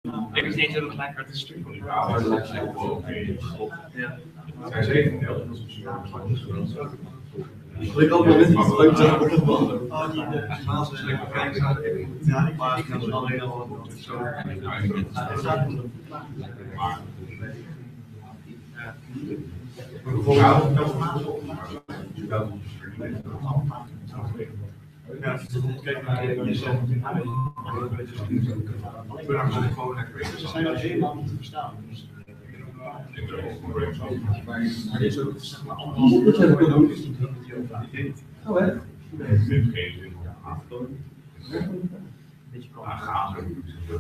Ik is niet eens een lekker te sturen. Ja. Ik had wel net iets leuks aan op het bal. Die maas is lekker kijken. Ja, ik kan het alleen al zo. Ja, kijk naar jezelf. Ik ben er gewoon lekker in. Ze zijn al helemaal niet te verstaan. Maar dit is ook zeg maar allemaal. Dat heb ik ook niet. Oh, hè?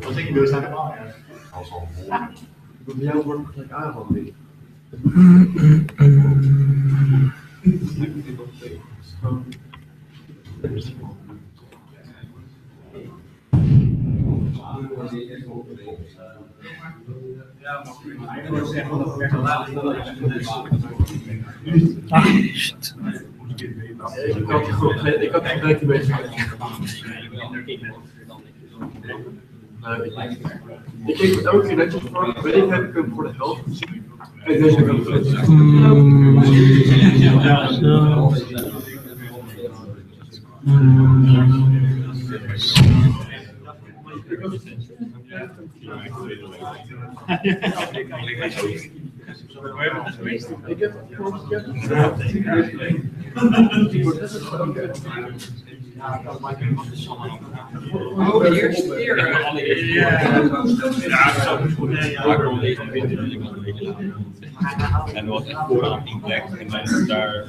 Wat denk je, wil zijn helemaal, ja. Bij jou wordt het gelijk aangevallen. Ah, shit. Ik had gelijk een beetje. Ik keek elke keer netjes voor, weet ik, heb ik hem voor de helft gezien. En deze heb ik ook gezien. Ik heb Oh, de eerste keer. En er was echt vooraan één plek en dan daar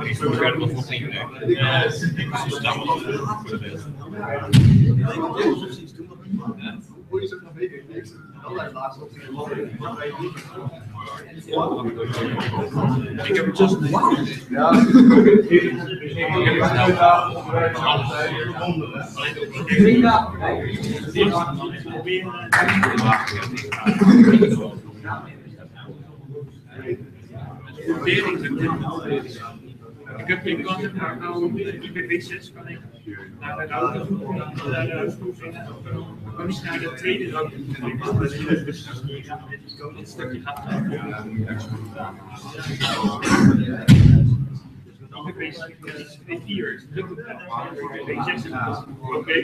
iets voor verder was nog geen plek. Dus daar was het voor de rest. Hoe je het nog weet, ik allerlei laatste op de ik heb het just ja. Ik heb geen kans maar nou die BB6 kan ik naar de auto naar de uitvoering. Dan is naar de tweede auto. Dit stukje gaat BB4 is lukt het wel. BB6 is oké.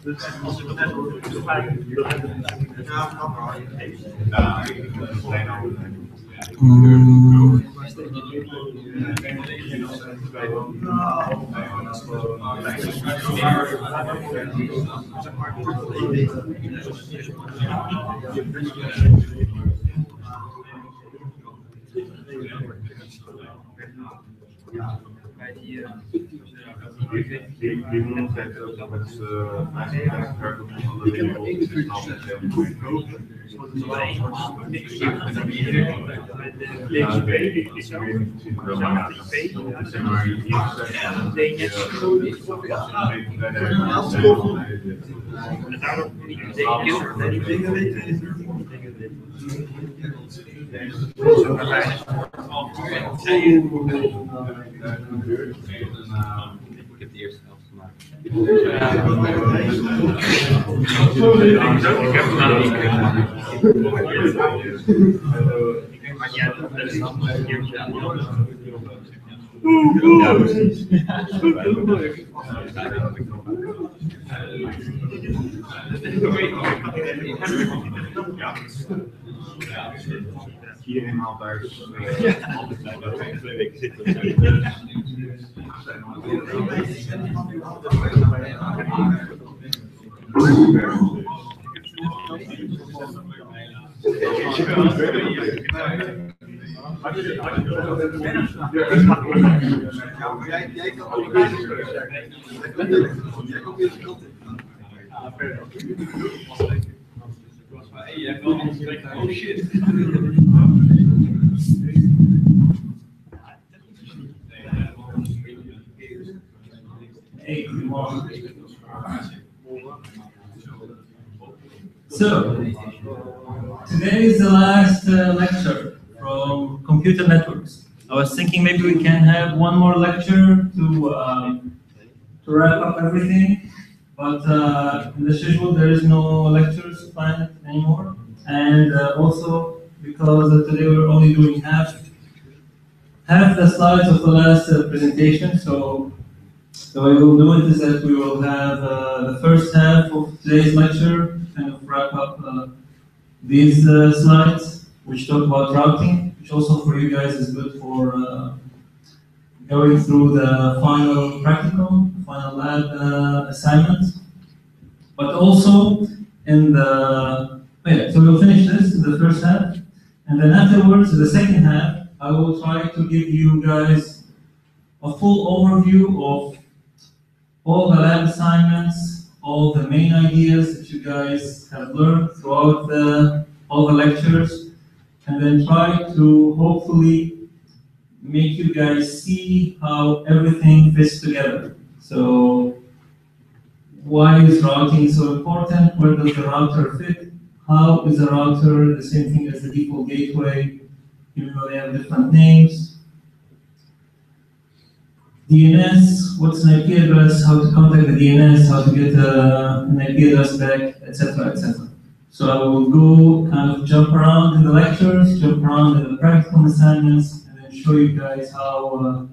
Dus als ik dat heb, dan is het fijn. Die man heeft ook nog met ik heb er 41 Ik heb de eerste helft gemaakt. Ik heb het nou niet maar jij dat is nog een keertje aan ja, precies. Hierin altijd. Altijd 2 weken zitten. Jij kan ook bezig zijn. Jij komt deze kant in. Oh shit. So, today today is the last lecture from computer networks. I was thinking maybe we can have one more lecture to wrap up everything, but in the schedule there is no lectures planned anymore, and also because today we're only doing half the slides of the last presentation. So the way we'll do it is that we will have the first half of today's lecture kind of wrap up these slides, which talk about routing, which also for you guys is good for going through the final practical, final lab assignment. But also in the, so we'll finish this in the first half, and then afterwards, in the second half, I will try to give you guys a full overview of all the lab assignments, all the main ideas that you guys have learned throughout all the lectures, and then try to hopefully make you guys see how everything fits together. So why is routing so important? Where does the router fit? How is a router the same thing as the default gateway, even though they have different names? DNS, what's an IP address, how to contact the DNS, how to get an IP address back, etc., etc. So I will go kind of jump around in the lectures, jump around in the practical assignments, and then show you guys how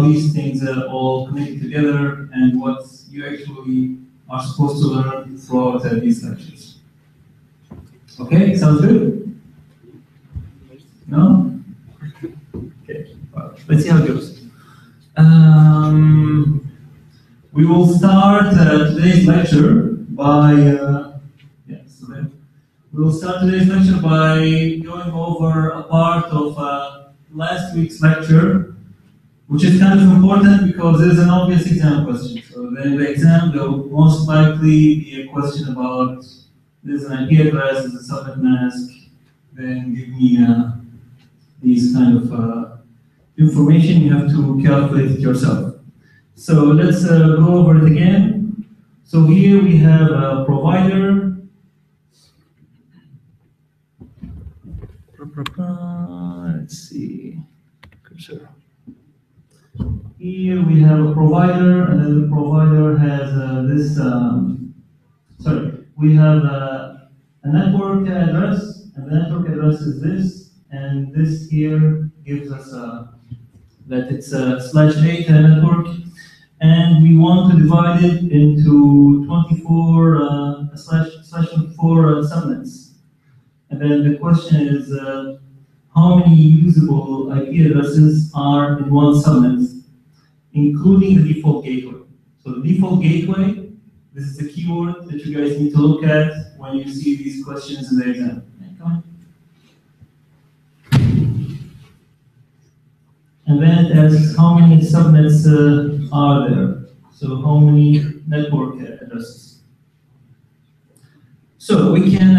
these things are all connected together and what you actually are supposed to learn throughout these lectures. Okay, sounds good? No? Okay, well, let's see how it goes. We will start today's lecture by going over a part of last week's lecture, which is kind of important because there's an obvious exam question. So then the exam, there will most likely be a question about there's an IP address, there's a subnet mask, then give me these kind of information. You have to calculate it yourself. So let's go over it again. So here we have a provider. Let's see, cursor. Here we have a provider, and then the provider has we have a network address, and the network address is this, and this here gives us that it's a /8 network, and we want to divide it into 24 subnets. And then the question is how many usable IP addresses are in one subnet, including the default gateway. So the default gateway, this is the keyword that you guys need to look at when you see these questions in the exam. And then it asks how many subnets are there. So how many network addresses. So we can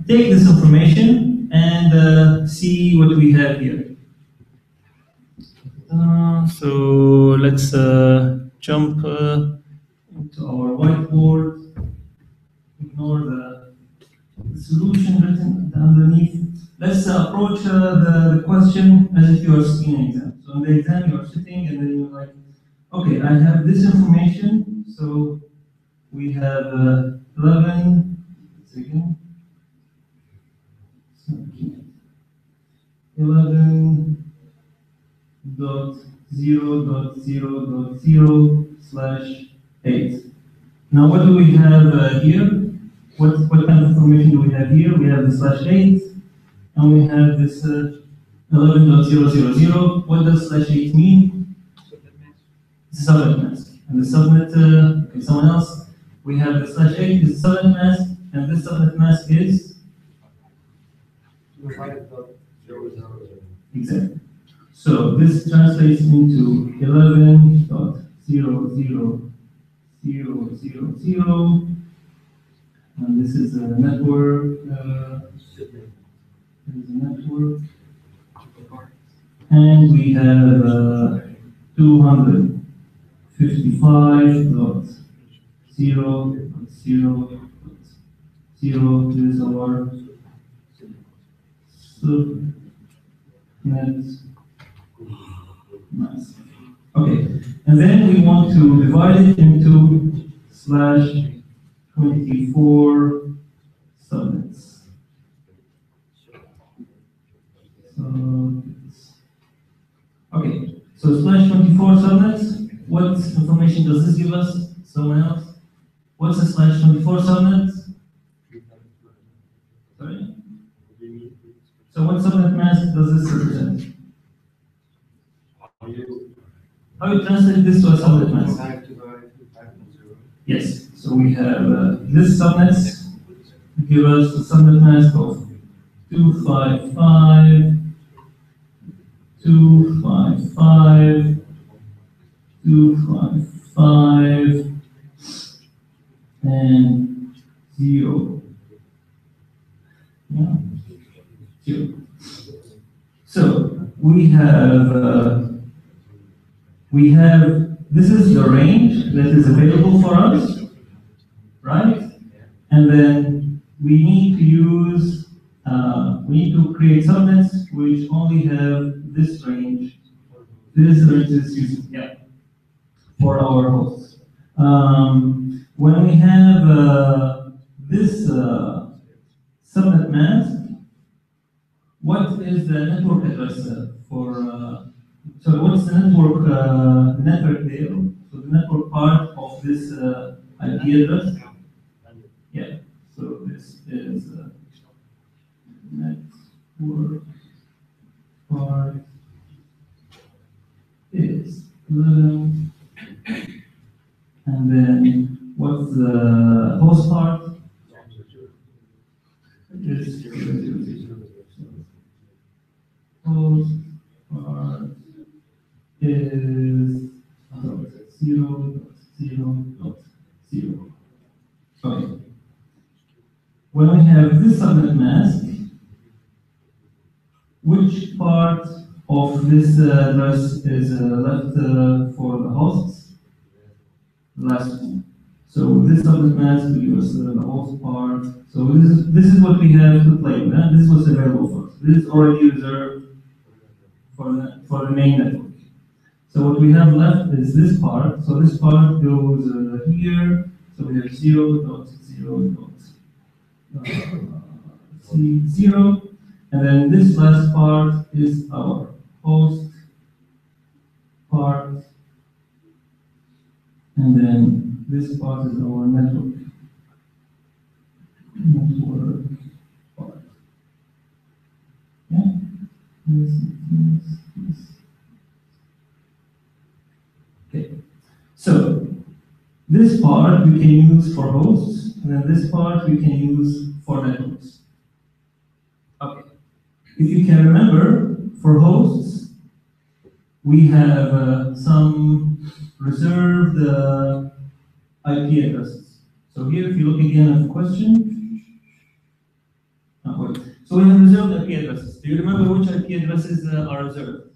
take this information and see what we have here. So let's jump into our whiteboard. Ignore the solution written underneath. Let's approach the question as if you are sitting in an exam. So in the exam, you are sitting and then you're like, okay, I have this information. So we have 11 11.0.0.0/8. Now what do we have here? What kind of information do we have here? We have the /8, and we have this 11.0.0.0. What does /8 mean? It's a subnet mask. And the subnet, okay, someone else. We have the /8 is a subnet mask, and this subnet mask is? Exactly. So this translates into 11.0.0.0.0, and this is a network. And we have 255.0.0.0. This is our subnet mask. Okay, and then we want to divide it into /24 subnets. Okay, so /24 subnets. What information does this give us? Someone else? What's a /24 subnet? Sorry? So what subnet mask does this represent? How you translate this to a subnet mask? Yes, so we have this subnets give us a subnet mask of 255, 255, 255, and 0. Yeah. 0. So we have this is the range that is available for us, right? And then we need to use we need to create subnets which only have this range. This range is used, yeah, for our hosts. When we have this subnet mask, what is the network address for? So what's the network there? So the network part of this IP address. Yeah. So this is network part is 11, and then what's the host part? Is 0. Host part is 0.0.0. Okay. When we have this subnet mask, which part of this address is left for the hosts? The last one. So this subnet mask will give us the host part. So this is what we have to play with. This is what's available for us. This is already reserved for the main network. So what we have left is this part. So this part goes here. So we have 0.0.0, and then this last part is our host part, and then this part is our network part. Yeah. This. Okay. So this part we can use for hosts, and then this part we can use for networks. Okay. If you can remember, for hosts, we have some reserved IP addresses. So here, if you look again at the question, so we have reserved IP addresses. Do you remember which IP addresses are reserved?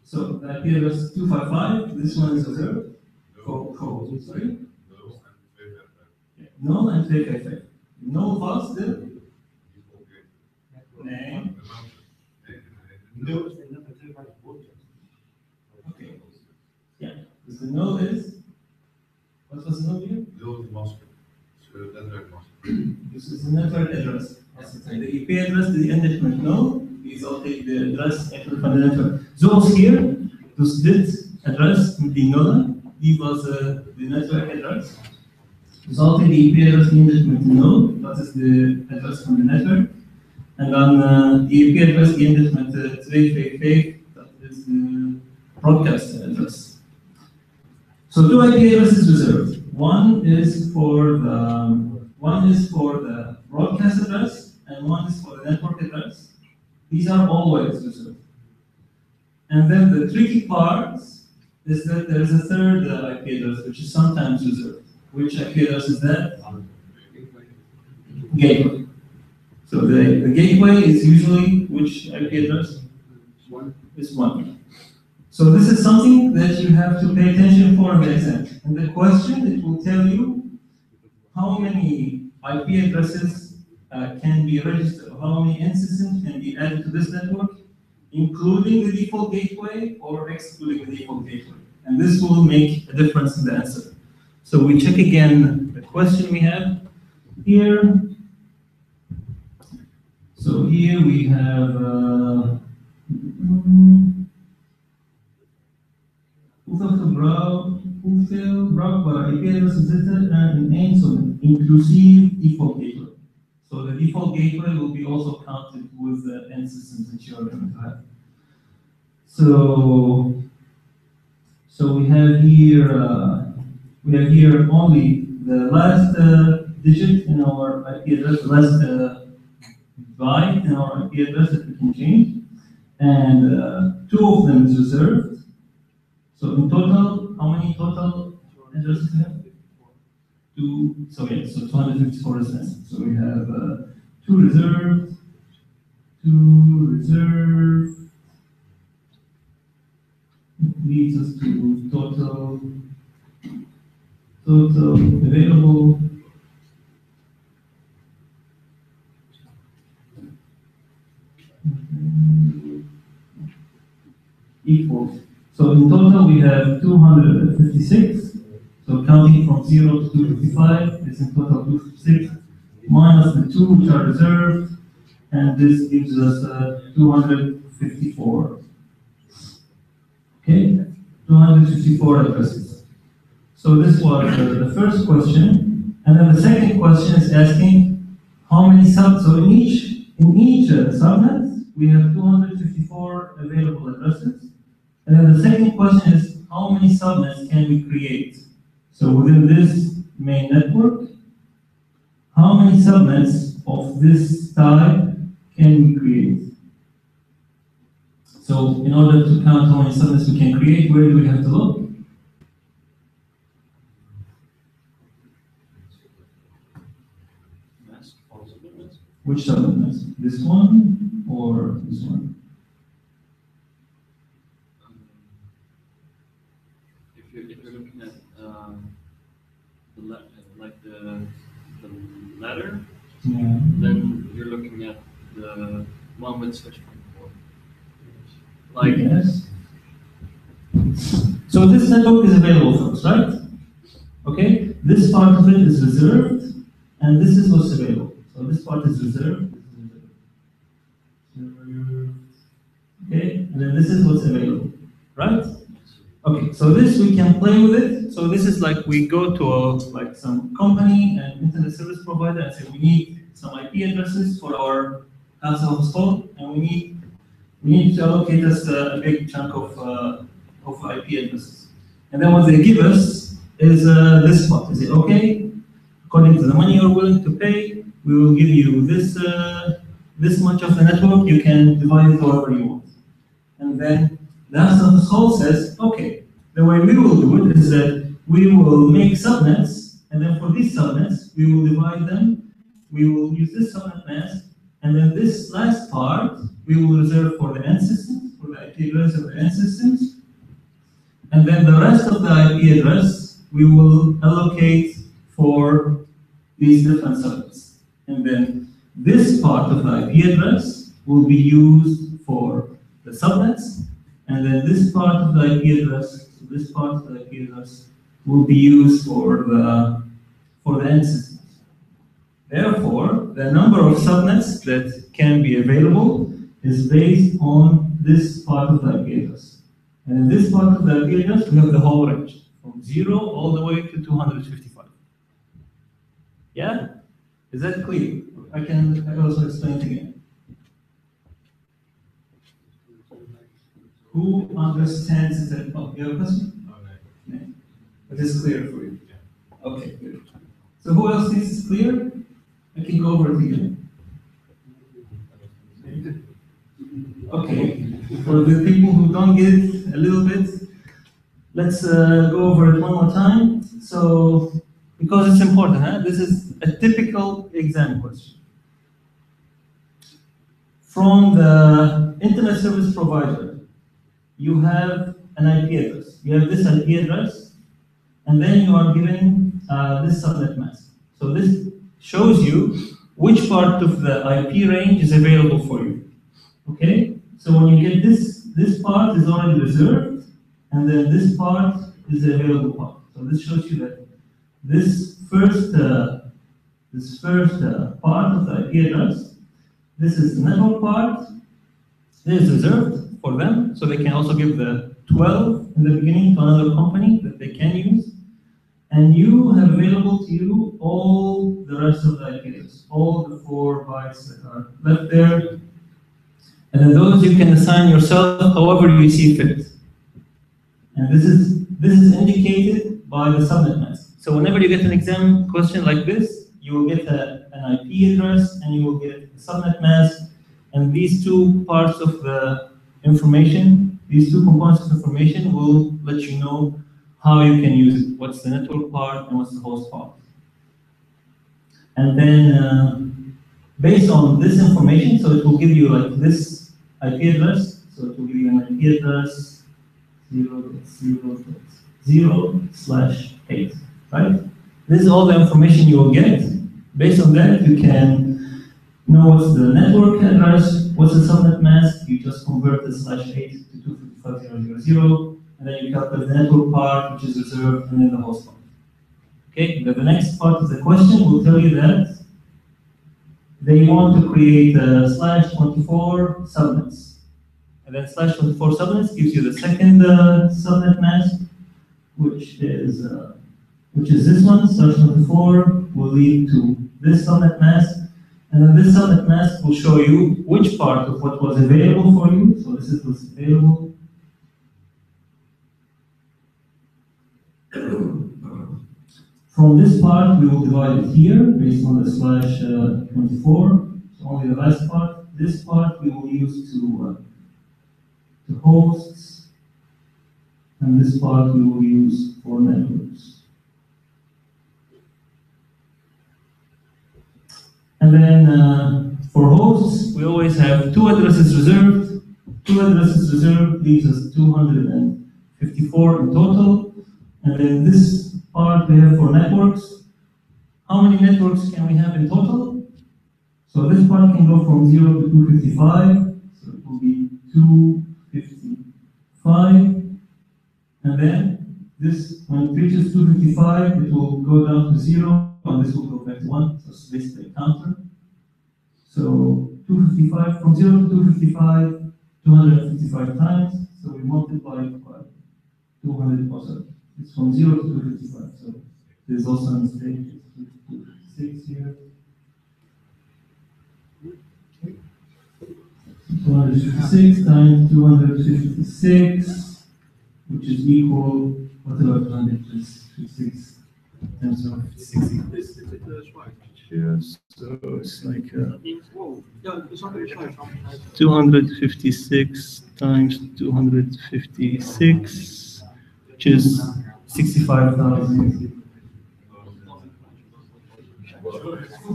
So the IP address 255, this one is reserved for hosts, sorry? Null and 355. Null was the name. Okay. Yeah. The null is, what was the null here? This is the network address. The IP address, the endpoint null, is also the address from the network. Those here, those dit address, the null, this was the network address. Resulting the IP address endpoint null, that is the address from the network. And then the IP address endpoint 355, that is the broadcast address. So two IP addresses reserved. One is for the broadcast address, and one is for the network address. These are always reserved. And then the tricky part is that there is a third IP address which is sometimes reserved. Which IP address is that? Gateway. So the gateway is usually which IP address? Is 1. So this is something that you have to pay attention for in the exam. In the question, it will tell you how many IP addresses can be registered, how many end systems can be added to this network, including the default gateway or excluding the default gateway. And this will make a difference in the answer. So we check again the question we have here. So here we have hoeveel bruikbare IP-adressen zitten er in één zo'n inclusive default gateway. So the default gateway will be also counted with the end systems that you are going to have. So we have here only the last digit in our IP address, the last byte in our IP address that we can change, and 2 of them is reserved. So in total, how many total addresses do we have? 2. So yeah, so 254 residents. So we have 2 reserved, 2 reserved. Leads us to total available. Equals. So in total we have 256. So counting from 0 to 255 is in total 256 minus the 2 which are reserved, and this gives us 254. Okay, 254 addresses. So this was the first question, and then the second question is asking how many subnets. So in each subnet we have 254 available addresses, and then the second question is how many subnets can we create? So within this main network, how many subnets of this type can we create? So in order to count how many subnets we can create, where do we have to look? Which subnet? This one or this one? If you're looking at the letter, Yeah. then you're looking at the one with switch point 4. Like Yes. So this network is available for us, right? Okay. This part of it is reserved, and this is what's available. So this part is reserved. Okay, and then this is what's available, right? Okay, so this we can play with it. So this is like we go to like some company and internet service provider and say we need some IP addresses for our house of household, and we need to allocate us a big chunk of IP addresses. And then what they give us is this part. They say, okay, according to the money you're willing to pay, we will give you this much of the network. You can divide it however you want. And then the house of household says, okay, the way we will do it is that we will make subnets, and then for these subnets, we will divide them. We will use this subnet mask, and then this last part, we will reserve for the end systems, for the IP address of the end systems. And then the rest of the IP address, we will allocate for these different subnets. And then this part of the IP address will be used for the subnets, and then this part of the IP address, this part of the IP address will be used for the end systems. Therefore, the number of subnets that can be available is based on this part of the IP address. And in this part of the IP address, we have the whole range, from 0 all the way to 255. Yeah? Is that clear? I can also explain it again. Who understands that? Oh, you have a question? No. It is clear for you. Okay, good. So who else thinks it's clear? I can go over it again. Okay, for the people who don't get it a little bit, let's go over it one more time. So, because it's important, this is a typical exam question. From the internet service provider, you have an IP address. You have this IP address, and then you are given this subnet mask. So this shows you which part of the IP range is available for you. Okay? So when you get this part is already reserved, and then this part is the available part. So this shows you that this first part of the IP address, this is the network part, this is reserved for them, so they can also give the 12 in the beginning to another company that they can use. And you have available to you all the rest of the IP address, all the 4 bytes that are left there. And then those you can assign yourself however you see fit. And this is indicated by the subnet mask. So whenever you get an exam question like this, you will get an IP address and you will get a subnet mask. And these 2 parts of the information, these 2 components of information will let you know how you can use it. What's the network part and what's the host part. And then based on this information, so it will give you like this IP address. So it will give you an IP address 0.0.0/8, right? This is all the information you will get. Based on that, you can know what's the network address, what's the subnet mask. You just convert the /8 to 255.0.0.0, and then you calculate the network part, which is reserved, and then the host part. Okay, the next part of the question will tell you that they want to create a /24 subnets. And then /24 subnets gives you the second subnet mask, which is this one. /24 will lead to this subnet mask, and then this subnet mask will show you which part of what was available for you. So this is what's available. From this part, we will divide it here based on the /24. So only the last part. This part we will use to hosts, and this part we will use for networks. And then for hosts, we always have 2 addresses reserved. 2 addresses reserved leaves us 254 in total. And then this part we have for networks. How many networks can we have in total? So this part can go from 0 to 255. So it will be 255. And then this, when it reaches 255, it will go down to 0. And this will go back to 1, so it's basically a counter. So 255, from 0 to 255, 255 times, so we multiply it by 200 also. It's from 0 to 255, so there's also a mistake, it's 256 here. 256 times 256, which is equal, what about 256? Times 156. Yes, so it's like 256 times 256, which is 65,000.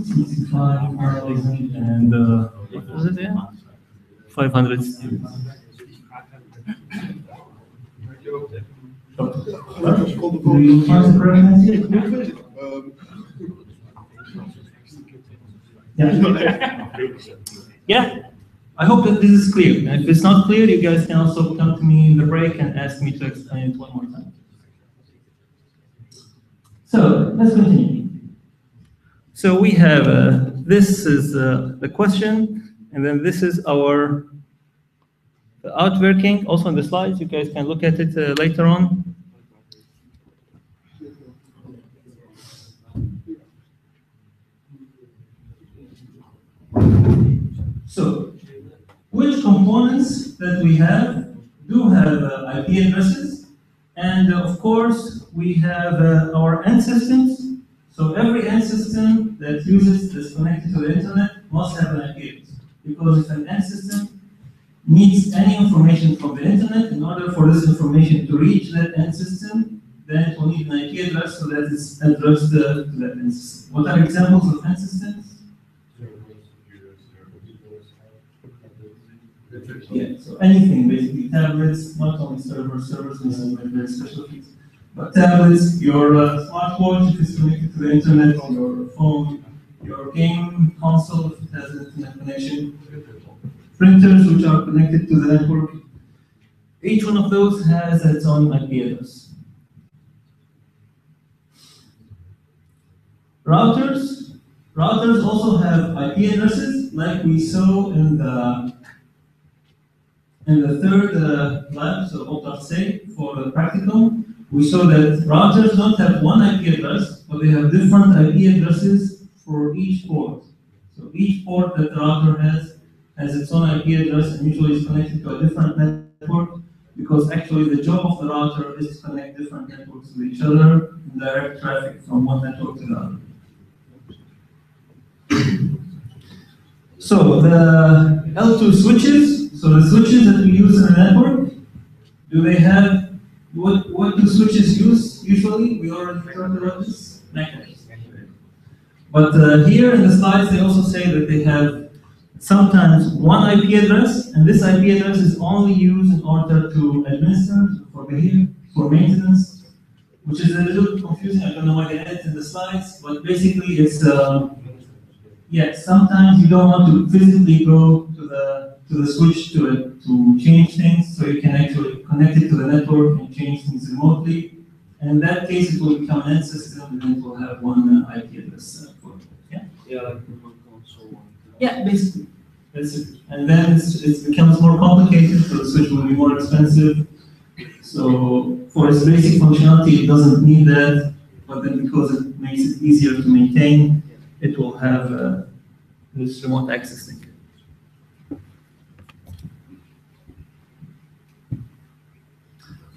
65,000 and what was it again? 500 students. Do you find the correct answer? Yeah. Yeah. I hope that this is clear. And if it's not clear, you guys can also come to me in the break and ask me to explain it one more time. So let's continue. So we have this is the question, and then this is our outworking. Also on the slides, you guys can look at it later on. So, which components that we have do have IP addresses, and of course we have our end systems. So every end system that uses this connected to the internet must have an IP address, because if an end system needs any information from the internet, in order for this information to reach that end system, then it will need an IP address so that it's addressed to that end system. What are examples of end systems? Yeah, so anything basically, tablets, not only servers and some very special things, but tablets, your smartwatch if it's connected to the internet, your phone, your game console if it has an internet connection, printers which are connected to the network. Each one of those has its own IP address. Routers also have IP addresses, like we saw in the third lab, so Optart for the practicum. We saw that routers don't have one IP address, but they have different IP addresses for each port. So each port that the router has its own IP address and usually is connected to a different network, because actually the job of the router is to connect different networks with each other and direct traffic from one network to the other. So the L2 switches, so the switches that we use in the network, do they have, what do switches use usually? We already talked about this, MAC. But here in the slides they also say that they have sometimes one IP address, and this IP address is only used in order to administer, for maintenance, which is a little confusing. I don't know why they had it in the slides, but basically it's, sometimes you don't want to physically go to the switch to change things, so you can actually connect it to the network and change things remotely. And in that case, it will become an end system, and it will have one IP address for it. Yeah? Yeah, like remote console. Yeah, basically. That's it. And then it becomes more complicated, so the switch will be more expensive. So for its basic functionality, it doesn't need that, but then because it makes it easier to maintain, it will have this remote access thing.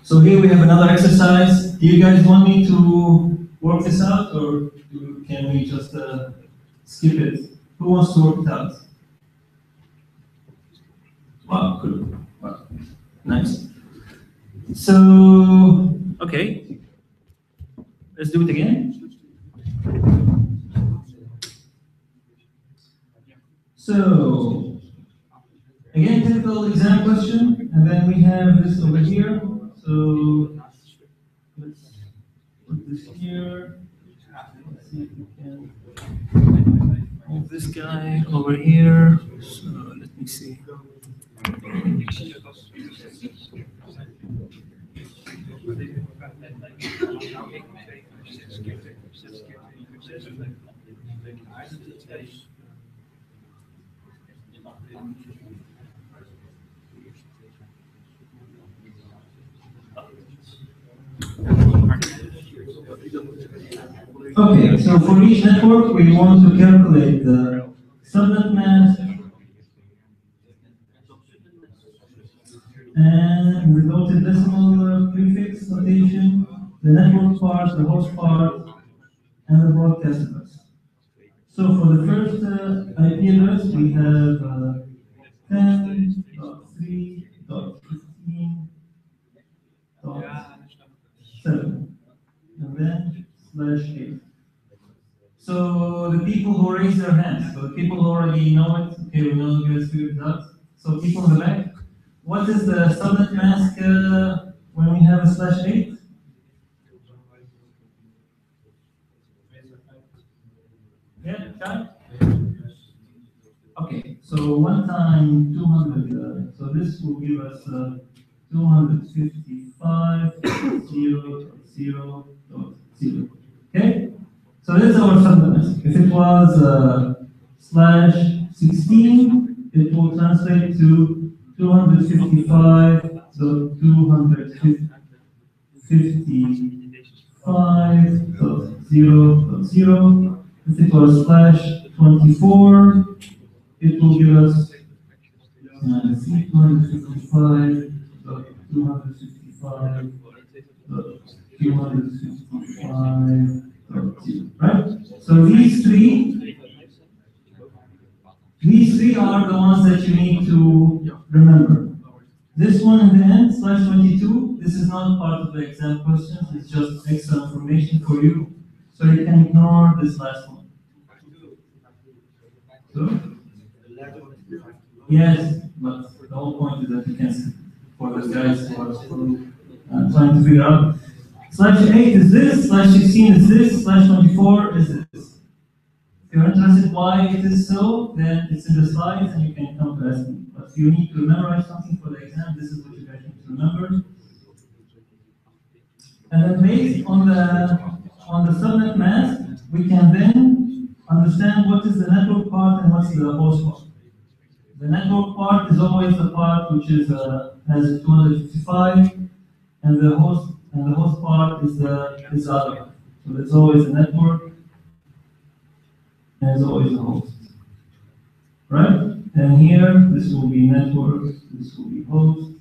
So here we have another exercise. Do you guys want me to work this out, or can we just skip it? Who wants to work it out? Wow, good. Wow. Nice. So, okay. Let's do it again. So, again, typical exam question, and then we have this over here. So, let's put this here. Let's see if we can move this guy over here. So, let me see. Okay, so for each network, we want to calculate the subnet mask and the dotted decimal prefix notation, the network part, the host part, and the broadcast address. So for the first IP address, we have 10.3.15.7, and then /8. So the people who raise their hands, so the people who already know it, okay, we know you guys figured it out. So people in the back, what is the subnet mask when we have a /8? Yeah, try. Okay, so 1 times 200, so this will give us 255.0.0.0. Okay, so that's our subnet mask. If it was /16, it will translate to 255.0.0. If it was /24, it will give us 255.255.255.2, right? So these three are the ones that you need to remember. This one in the end, /22, this is not part of the exam questions, it's just extra information for you. So you can ignore this last one. So? Yes, but the whole point is that you can see for the guys who are trying to figure out. /8 is this, /16 is this, /24 is this. If you're interested why it is so, then it's in the slides and you can come to ask me. But if you need to memorize something for the exam, this is what you guys need to remember. And then based on the subnet mask, we can then understand what is the network part and what's the host part. The network part is always the part which is has 255, and the host part is the other part. So there's always a network, and there's always a host, right? And here this will be network, this will be host,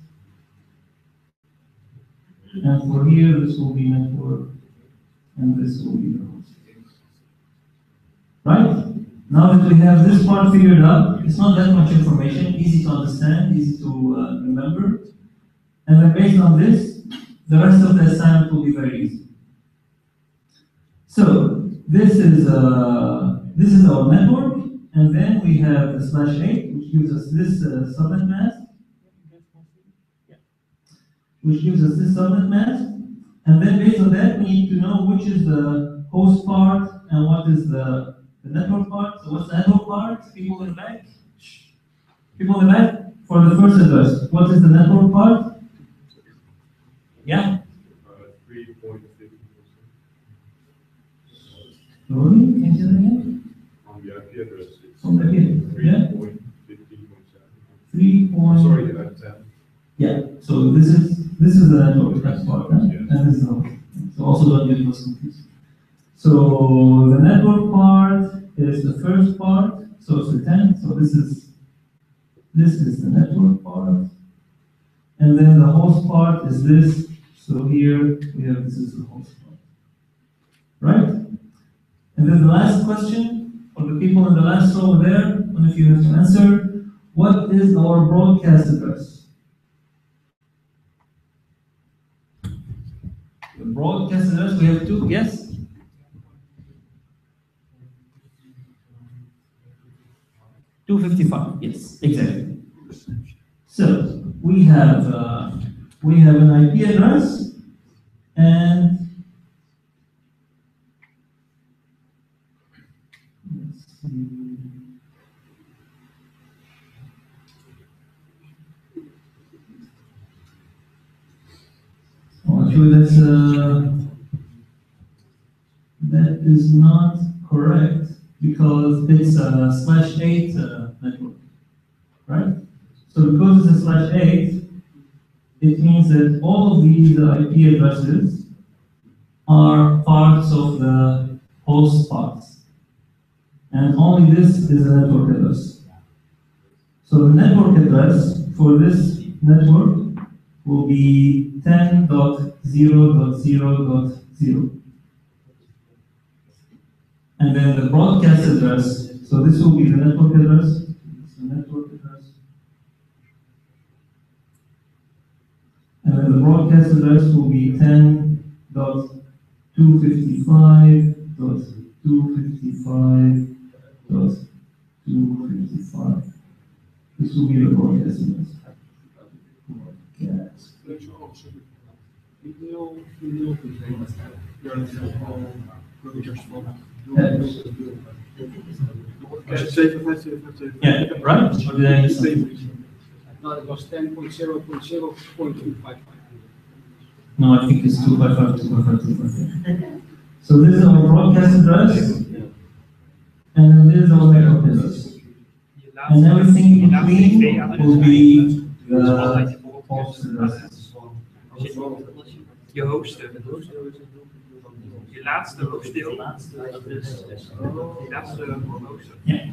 and for here this will be network, and this will be the host. Right? Now that we have this part figured out, it's not that much information, easy to understand, easy to remember. And then based on this, the rest of the assignment will be very easy. So this is our network, and then we have the /8, which gives us this subnet mask, and then based on that, we need to know which is the host part and what is the network part. So what's the network part? People in the back? People in the back? For the first address, what is the network part? Yeah? 3.50%. Slowly, can you say that again? On the IP address, it's On the IP, yeah? 3.15.7. Sorry, 10. Yeah, so this is the network part, huh? Yes. And this is the host. So also don't get those confused. So the network part is the first part, so it's the 10. So this is the network part, and then the host part is this. So here we have this is the host part, right? And then the last question for the people in the last row there, I don't know if you have to answer. What is our broadcast address? The broadcast address, we have two, yes? $255, yes, exactly. So we have an IP address, and let's see. Oh, actually, that is not correct, because it's a /8 network, right? So because it's a /8, it means that all of these IP addresses are parts of the host parts, and only this is a network address. So the network address for this network will be 10.0.0.0. And then the broadcast address, so this will be the network address. And then the broadcast address will be 10.255.255.255. This will be the broadcast address. Yes. Yeah, right? Or did I miss something? No, it was 10.0.0.255. No, I think it's 255. So this is our broadcast address, and then this is our network address. And everything in between will be the host addresses. Je hoofdstuk. Je laatste hoofddeel. Je laatste hoofdstuk. Yeah.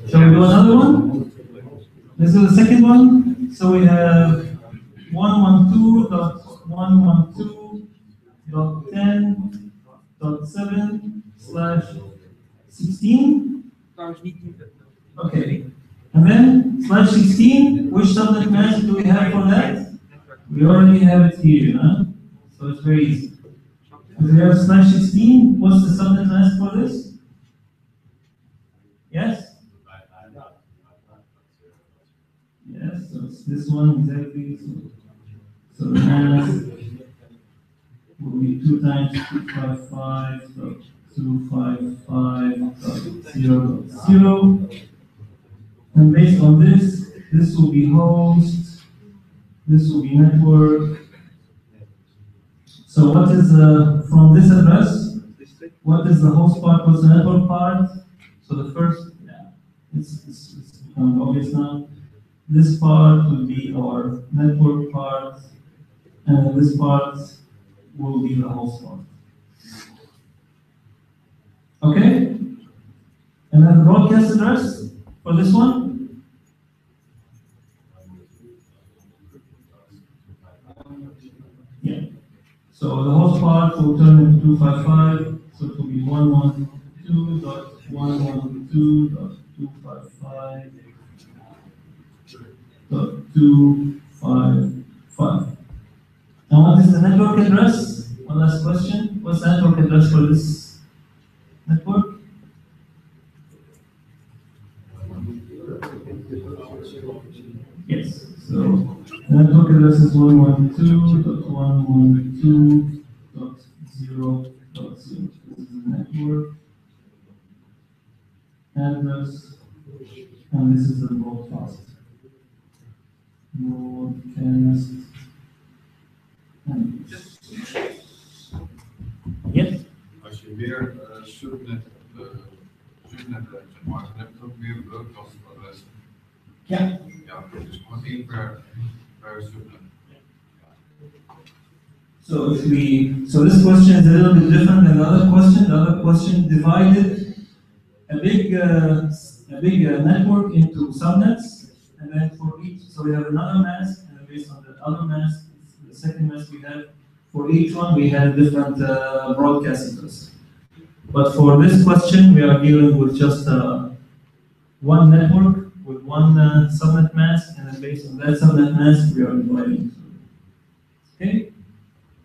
Shall we do another one? This is the second one. So we have 112.112.10.7/16. Okay. And then /16, which subnet mask do we have for that? We already have it here, huh? So it's very easy. If we have /16, what's the subnet mask for this? Yes? Yes, so it's this one exactly. So the mask will will be 2 times 255.255.0.0. And based on this, this will be host, this will be network. So what is from this address, what is the host part, what's the network part? So the first, yeah, it's becoming obvious now. This part will be our network part, and this part will be the host part. Okay? And then the broadcast address for this one? Yeah. So the host part will turn into 255, so it will be 112.112.255.255. And what is the network address? One last question. What's the network address for this network? Yes. So the network address is 112.112.0.0. This is the network address, and this is the broadcast. Broadcast. Yes? Als je meer subnet hebt, zeg maar, dan heb je ook meer broadcastadressen. Ja. Ja, dus gewoon één per subnet. So if so this question is a little bit different than the other question. The other question divided a big network into subnets, and then for each, so we have another mask, and based on the other mask, the second mask we have, for each one we had different broadcast address. But for this question, we are dealing with just one network with one subnet mask, and then based on that subnet mask, we are dividing. Okay?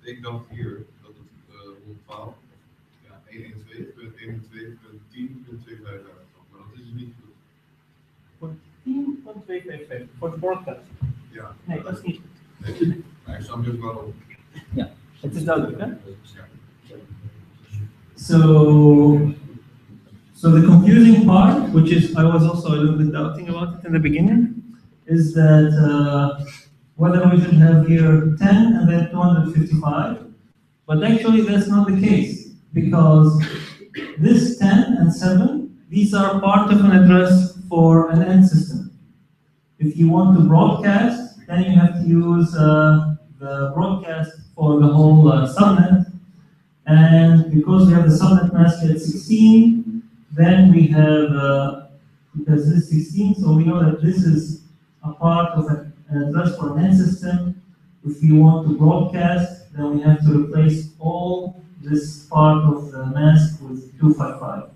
Ik denk dat hier, dat het ontvaalt, ja, 112.112.10.255, maar dat is dus niet goed. Voor 10.255, voor de broadcast. Ja. Nee, dat is niet goed. Nee, maar ik snap je ook wel. Ja, het is duidelijk, hè? Ja. So the confusing part, which is I was also a little bit doubting about it in the beginning, is that whether we should have here 10 and then 255, but actually that's not the case, because this 10 and 7, these are part of an address for an end system. If you want to broadcast, then you have to use the broadcast for the whole subnet. And because we have the subnet mask at 16, then we have, because this is 16, so we know that this is a part of an address for an end system. If you want to broadcast, then we have to replace all this part of the mask with 255.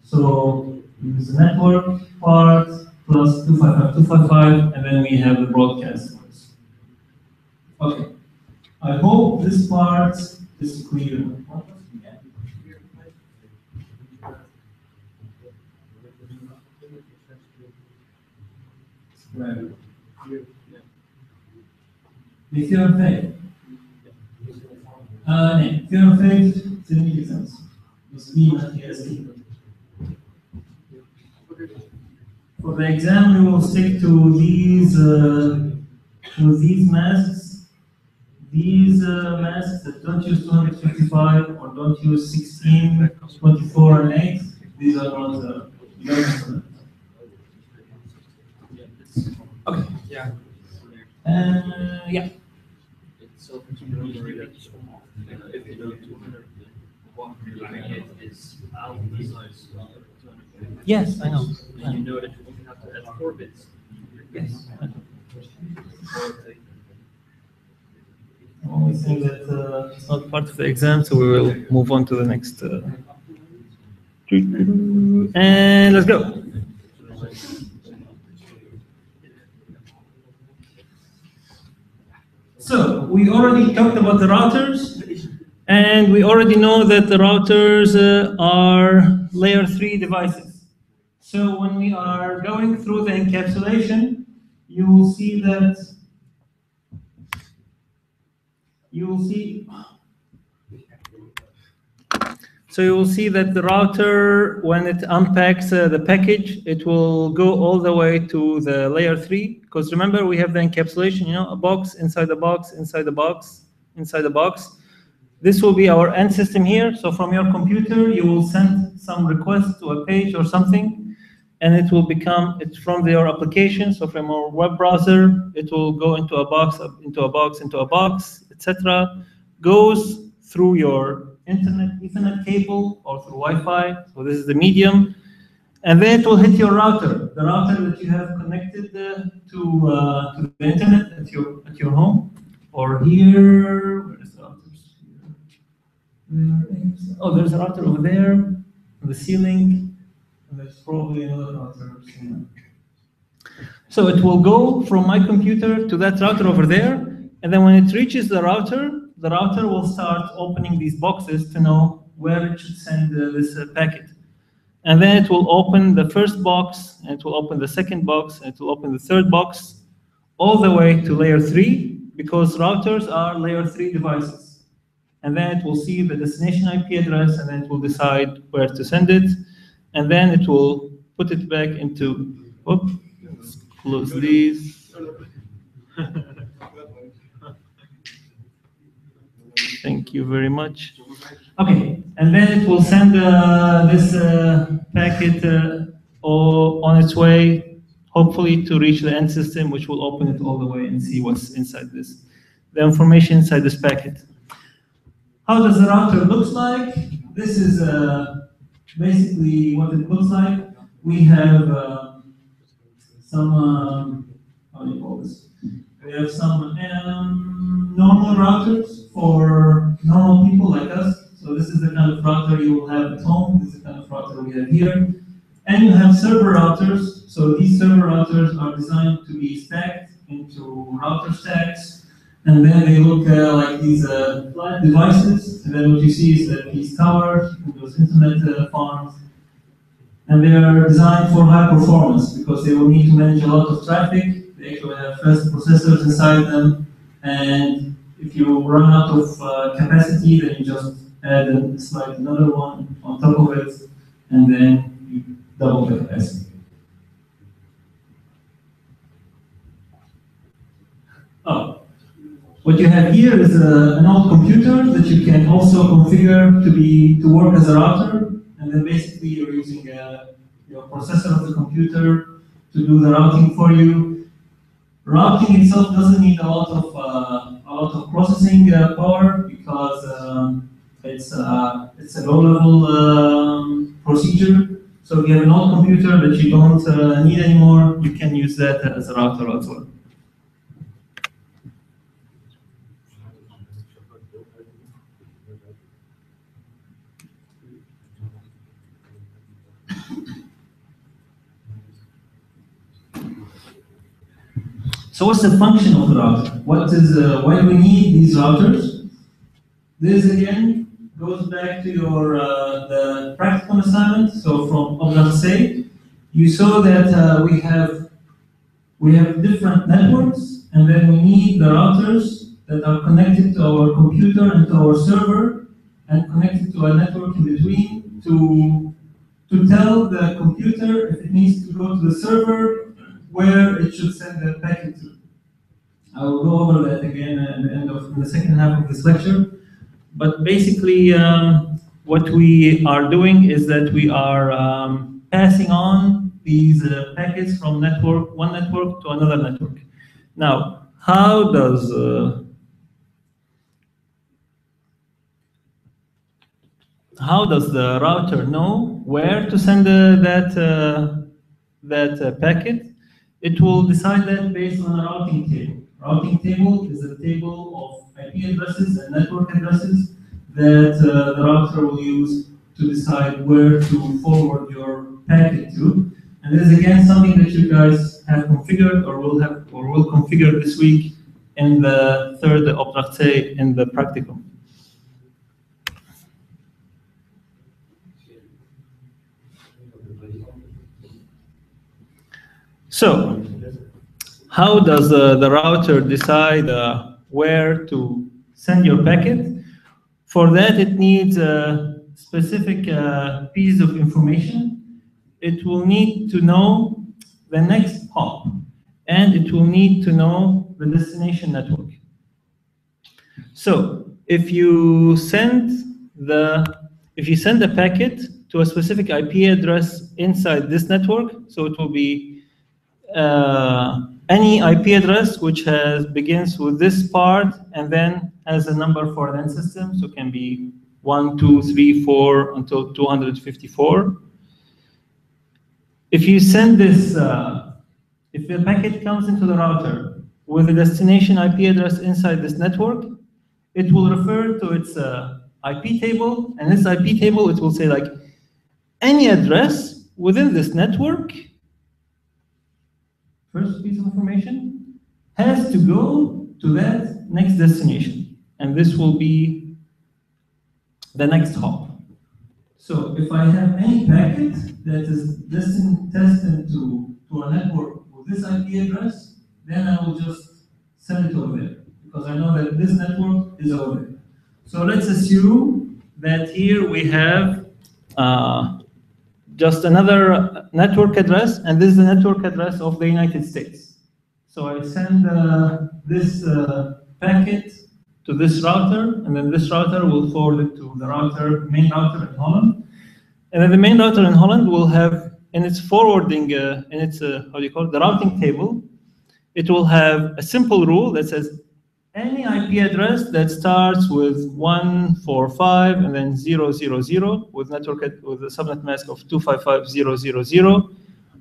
So we use the network part plus 255, and then we have the broadcast parts. Okay. I hope this part is clear. Is your faith? Nee, your faith is in exams. For the exam, we will stick to these masks. These masks that don't use 255 or don't use 16, 24, and 8. These are not okay. Yeah. Yeah. It's self-explanatory that if you know 200, what you're looking at is out the size 200. Yes, I know. And you know that you only have to add 4 bits. Yes, I know. The only thing that it's not part of the exam, so we will move on to the next. And let's go. So we already talked about the routers, and we already know that the routers are layer 3 devices. So when we are going through the encapsulation, you will see that So you will see that the router, when it unpacks the package, it will go all the way to the layer 3. Because remember, we have the encapsulation, a box inside the box, inside the box, inside the box. This will be our end system here. So from your computer, you will send some request to a page or something, and it will become, it's from your application. So from our web browser, it will go into a box, into a box, into a box, etc. Goes through your Internet Ethernet cable or through Wi-Fi. So this is the medium. And then it will hit your router, the router that you have connected to the internet at your home. Or here, where is the routers? Oh, there's a router over there on the ceiling. And there's probably another router somewhere. So it will go from my computer to that router over there. And then when it reaches the router will start opening these boxes to know where it should send this packet. And then it will open the first box, and it will open the second box, and it will open the third box, all the way to layer 3, because routers are layer 3 devices. And then it will see the destination IP address, and then it will decide where to send it. And then it will put it back into, let's close these. Thank you very much. Okay, and then it will send this packet on its way, hopefully to reach the end system, which will open it all the way and see what's inside this, the information inside this packet. How does the router look like? This is basically what it looks like. We have some, how do you call this? We have some normal routers for normal people like us. So this is the kind of router you will have at home. This is the kind of router we have here. And you have server routers. So these server routers are designed to be stacked into router stacks. And then they look like these flat devices. And then what you see is that these towers, those internet farms, and they are designed for high performance because they will need to manage a lot of traffic. They actually have fast processors inside them, and if you run out of capacity, then you just add a slide another one on top of it, and then you double the capacity. Oh, what you have here is an old computer that you can also configure to work as a router, and then basically you're using your processor of the computer to do the routing for you. Routing itself doesn't need a lot of processing power because it's a low-level procedure. So if you have an old computer that you don't need anymore, you can use that as a router as well. So what's the function of the router? Why do we need these routers? This again goes back to your the practical assignment. So from Oblanceau, you saw that we have different networks, and then we need the routers that are connected to our computer and to our server, and connected to a network in between to tell the computer if it needs to go to the server, where it should send the packet to. I will go over that again in the second half of this lecture. But basically, what we are doing is that we are passing on these packets from one network to another network. Now, how does the router know where to send that packet? It will decide that based on a routing table. Routing table is a table of IP addresses and network addresses that the router will use to decide where to forward your packet to. And this is again something that you guys have configured or will configure this week in the third Oblanceau in the practicum. So, how does the router decide where to send your packet? For that, it needs specific piece of information, it will need to know the next hop, and it will need to know the destination network. So if you send a packet to a specific IP address inside this network, so it will be any IP address which begins with this part and then has a number for an end system, so it can be 1, 2, 3, 4 until 254. If you send this, if the packet comes into the router with a destination IP address inside this network, it will refer to its IP table, and this IP table, it will say like, any address within this network, first piece of information, has to go to that next destination, and this will be the next hop. So if I have any packet that is destined to a network with this IP address, then I will just send it over there, because I know that this network is over there. So let's assume that here we have just another network address, and this is the network address of the United States. So I send this packet to this router, and then this router will forward it to the main router in Holland. And then the main router in Holland will have, in its forwarding, in its, the routing table, it will have a simple rule that says, any IP address that starts with 145 and then 000 with a subnet mask of 255.0.0.0,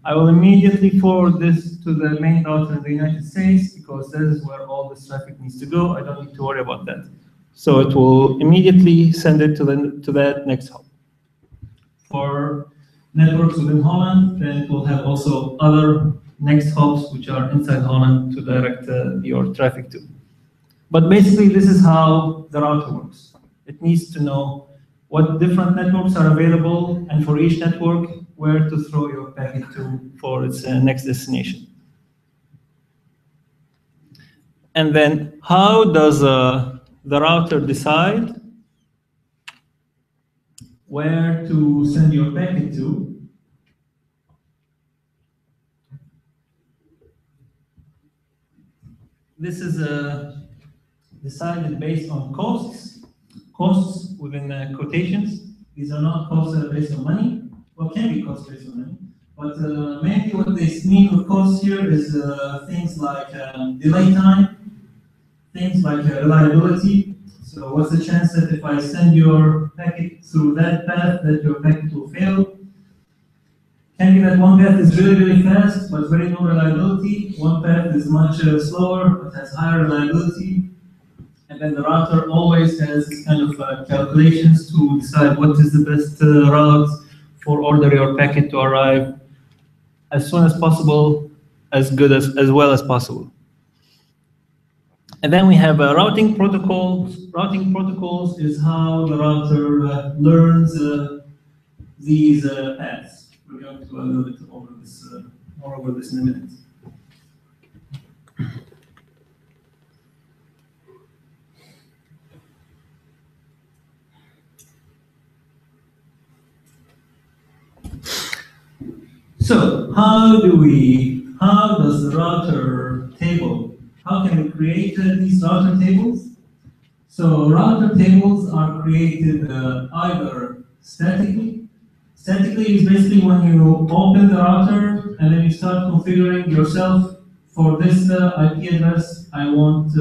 I will immediately forward this to the main router in the United States, because that is where all this traffic needs to go. I don't need to worry about that. So it will immediately send it to that next hop. For networks within Holland, then it will have also other next hops which are inside Holland to direct your traffic to. But basically, this is how the router works. It needs to know what different networks are available, and for each network, where to throw your packet to for its next destination. And then, how does the router decide where to send your packet to? This is decided based on costs within quotations. These are not costs that are based on money, or can be costs based on money. But mainly what they mean with costs here is things like delay time, things like reliability. So what's the chance that if I send your packet through that path, that your packet will fail? Can be that one path is really, really fast, but very low reliability. One path is much slower, but has higher reliability. And then the router always has this kind of calculations to decide what is the best route for order your packet to arrive as soon as possible, as well as possible. And then we have routing protocols. Routing protocols is how the router learns these paths. We're going to go a little bit over this, more over this in a minute. So how does the router table, how can we create these router tables? So router tables are created either statically. Statically is basically when you open the router and then you start configuring yourself for this IP address. I want,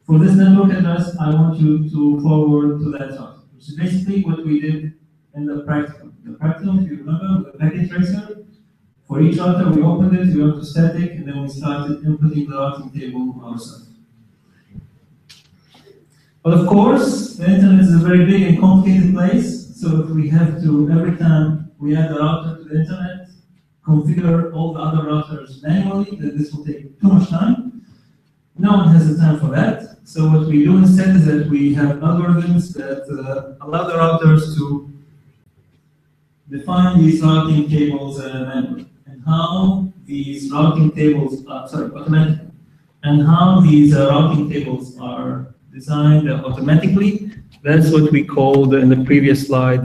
for this network address, I want you to forward to that router, which is basically what we did in the practical. The practical, if you remember, with the packet tracer, for each router we opened it, we went to static, and then we started inputting the routing table ourselves. But of course, the internet is a very big and complicated place, so if we have to, every time we add a router to the internet, configure all the other routers manually, then this will take too much time. No one has the time for that. So what we do instead is that we have algorithms that allow the routers to define these routing tables manually, and how these routing tables automatically, and how these routing tables are designed automatically. That's what we called in the previous slide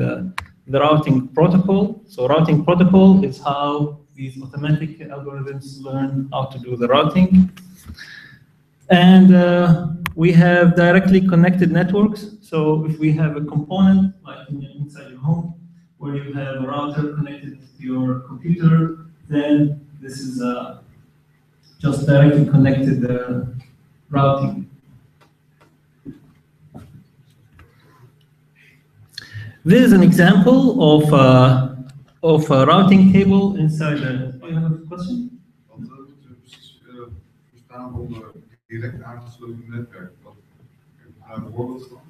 the routing protocol. So routing protocol is how these automatic algorithms learn how to do the routing. And we have directly connected networks. So if we have a component, like inside your home, where you have a router connected to your computer, then this is just directly connected routing. This is an example of a routing table inside the. Oh, you have a question? Wat moet er precies verstaan onder direct aangesloten netwerk? Heb je daar een voorbeeld van?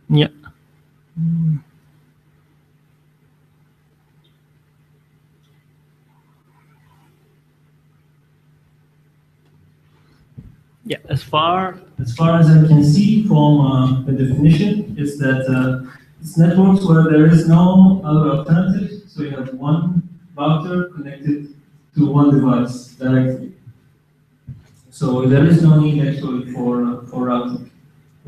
Ja. Yeah, as far as I can see from the definition, is that it's networks where there is no other alternative. So you have one router connected to one device directly. So there is no need actually for routing.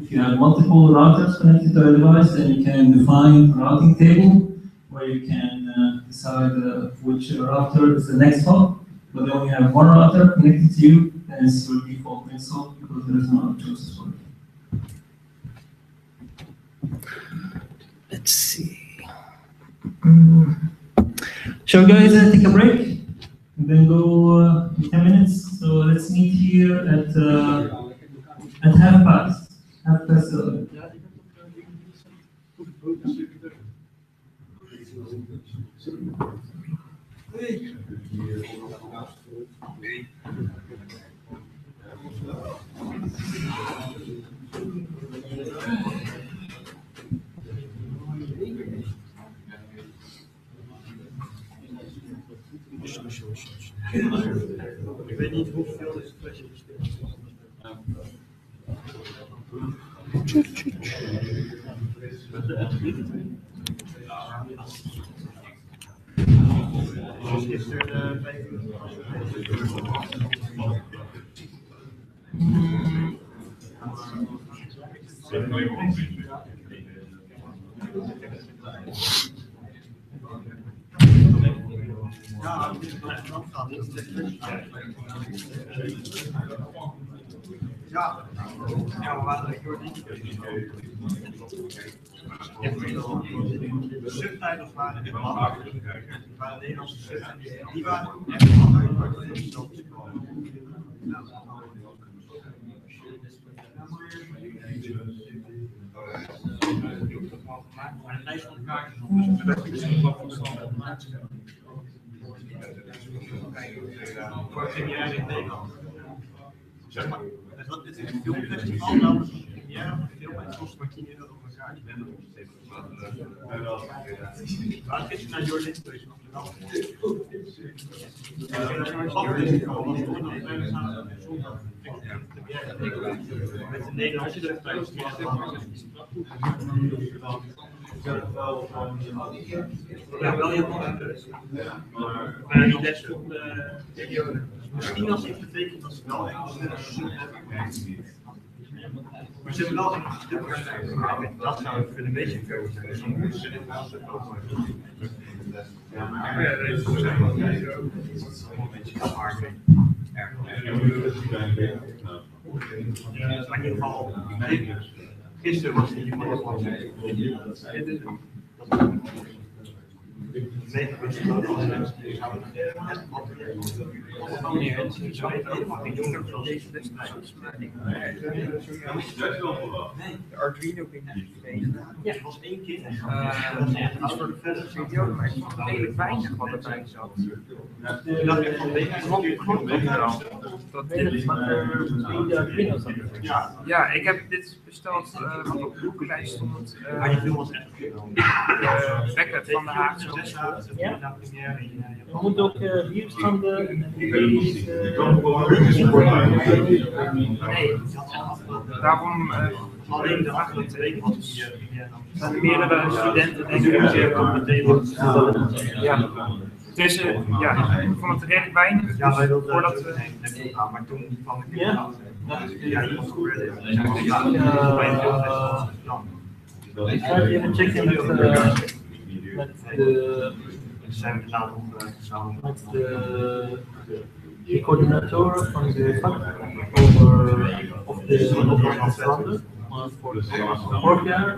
If you have multiple routers connected to a device, then you can define a routing table where you can decide which router is the next hop. But then when you have one router connected to you, then it's your default install because there is no other choices for it. Let's see. Shall we guys take a break and then go in 10 minutes? So let's meet here at 11:30. 11:30. Ik weet niet hoeveel is het. Ja, we waren door de subtitles waren in waren Nederlandse subtitles. Die waren maar een lijst van kaartjes voor ging je eigenlijk Nederland. Zeg maar, het is een filmfestival, nou, ja, film en soms maar 10 euro op elkaar. Waar is het naar Jordan? Met de Nederlandse subtitles. Ja, wel heel goed. Maar die desktop misschien als ik betekent dat ze wel Engels maar ze hebben wel Engelse stukken. Dat zou voor de meeste keuzes zijn. Dus dan moeten ze dit wel ja, maar dat is allemaal een beetje afhaken. Maar in ieder geval, gisteren was het in ieder geval de Arduino binnen. Ja, het was 1 keer. Dat was voor de verder video, maar het was redelijk weinig wat erbij zat. Ik dacht echt van ja, ik heb dit besteld wat op boekenlijst stond. Maar die film was echt goed. Backup van de Haagse Hogeschool. Ja? We moeten ook hier staan nee, Daarom alleen de 28 was. zijn meerdere studenten denk ik. Ja. Dus ja, ik vond het redelijk weinig. Ja, wij wilden voordat we. maar toen kwam ik Ja. Ja, die was goed. Ik ga het even checken met de Zijn we daar nog samen met de coördinator van de vak over of de opvang van standen. Maar voor vorig jaar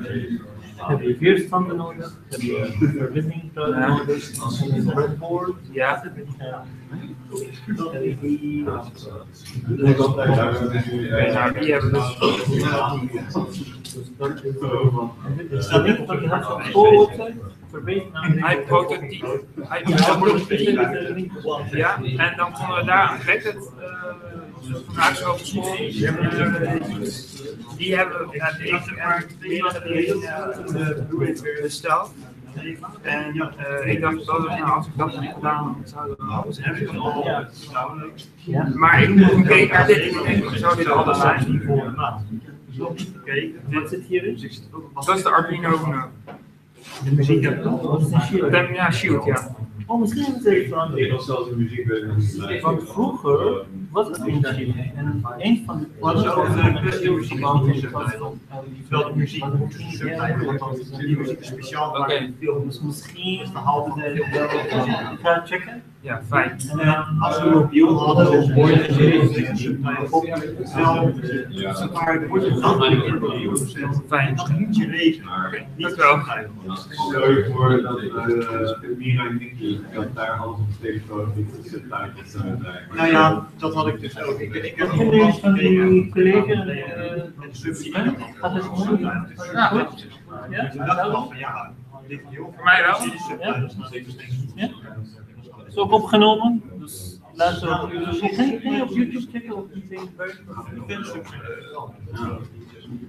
hebben we 4 standen nodig, hebben we verbinding nodig, een breadboard, Ja. LED, Nou, die hebben we is dat niet wat je had van school Hij prototype. Ja, en dan konden we daar een Reddit vanuit zo op school. Die hebben we besteld. En ik dacht wel, nou, als ik dat had gedaan, zouden we alles hebben. Maar ik moet gekeken naar dit, ik denk, zou dit alles zijn? Wat zit hierin? Dat is de Arduino Uno. De muziek heb ik al. Ja, Shield, ja. Oh, misschien hebben ze het veranderd. was zelfs de muziek bij de Want vroeger was het in China en een van de plannen was Wel de muziek. Die muziek is speciaal gemaakt in film. dus misschien De halve ik ga checken. Ja, fijn. En dan als we een mobiel hadden, dan hoor je Fijn. dat moet je regelen. Dank u wel. Stel je voor dat Mira en Nicky, dat daar alles op steeds gewoon niet zit daar. Nou ja, dat had ik dus ook. Ik heb Wat vind je van die collega? het subsidie. Gaat het goed? Ja. Ja? Toen dacht ik al van ja, dit heel Voor mij wel. Ja? Is ook opgenomen, dus laten we kan je op YouTube checken of die ding werkt.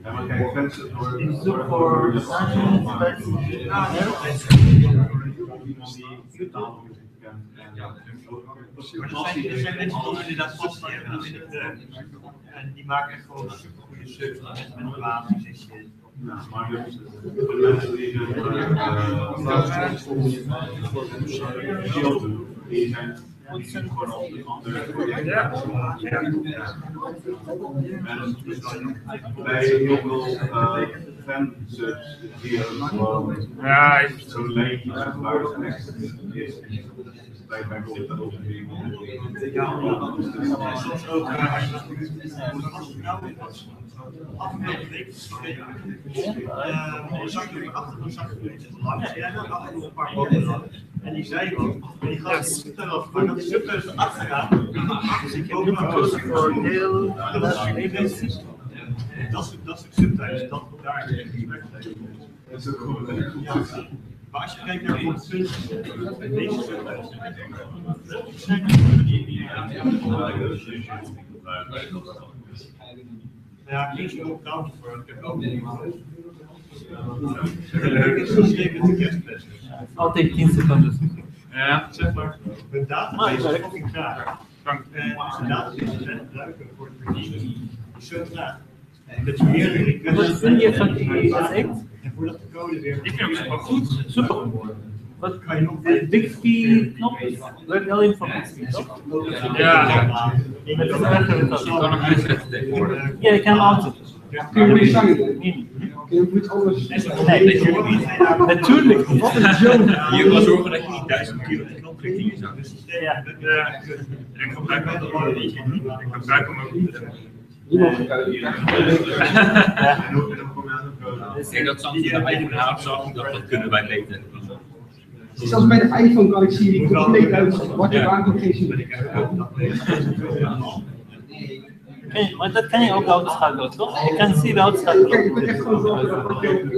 Ja, maar kijk, fans voor... Ik zoek voor Er zijn mensen die inderdaad vast hebben en die maken echt gewoon super goede service met relaties. Ja, maar de mensen die die zijn gewoon op de andere. Ja. Bij heel veel fansubs die gewoon Ja, zo'n lijntje uit buiten is. Bij bijvoorbeeld de overweging. Soms ook afgelopen week zag je achter een zakje langs en dan had ik nog een paar boven. En die zei wat, en die gast die vertelde maar dat is subtiels achteraan. Dus ik heb ook gekozen voor heel dat soort subtitles, dat daar is Dat is ook goed. maar als je kijkt naar voor deze subtitles, ja, ik kies ook down voor, ik heb ook niet Altijd 10 seconden. ja. zeg maar, een database is fucking graag. En een database is gebruiken voor het verdienen. Is zo graag. Dat je meer Wat vind je van die SX? en voordat de code weer. Ik vind het wel goed. Super. Wat kan je nog? De Bixby knop werkt alleen voor Bixby, toch? Ja. Met de eigen Ik kan hem uitzetten tegenwoordig. Ja, ik kan hem aanzetten. Kun je niet zingen? Nee, Kun je iets anders? nee. Natuurlijk niet. Wat een joke. Je kan zorgen dat je niet 1000 kilo knopdruk zou. Ja. Ik gebruik wel de one niet. Ik gebruik hem ook niet. Ik denk dat Samsung de eigenaar zag, dat kunnen wij beter. Zelfs bij de iPhone kan ik zien die compleet uitziet. Wat je waar kan geen zien. Maar dat kan je ook uitschakelen, toch? Je kan zien uitschakelen. Kijk, ik ben echt gewoon zorgen dat wat je...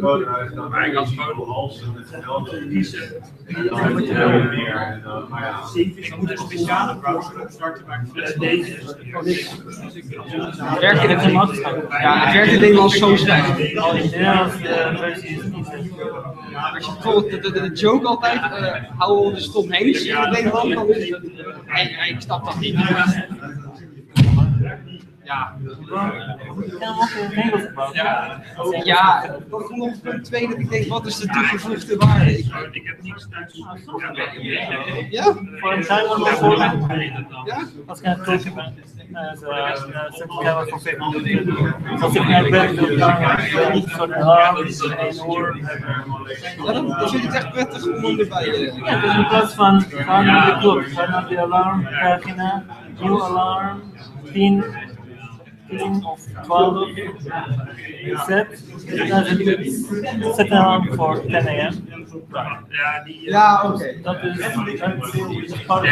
Maar ik had gewoon hals en het geld kiezen. Maar ja. Ik moet een speciale browser opstarten waar ik deze. Werkt het hem uitschakelen? Ja, het werkt in Nederland zo slecht. Al die Nederlandse versie is niet zo. Als je bijvoorbeeld de joke altijd, hou ons de stom heen, zie je in Nederland, dan is het... Ik snap dat niet. Ja. Ik kan hem ook in het Engels gebruiken. Ja, dat komt op punt 2 dat ik denk, wat is de toegevoegde waarde? Ik heb niks thuis. Ja? Voor een timer bijvoorbeeld. Ja? Als ik aan het koken ben, zet ik hem voor 5 minuten. Als ik naar bed wil gaan, wil niet zo'n alarm, 1 uur. Ja, dat vind ik echt prettig om erbij. Ja, dus in plaats van gaan naar de klok, ga naar de alarmpagina, nieuw alarm, 10 of 12 zet. Dan zet alarm voor 10 AM. Ja, oké. Dat is part of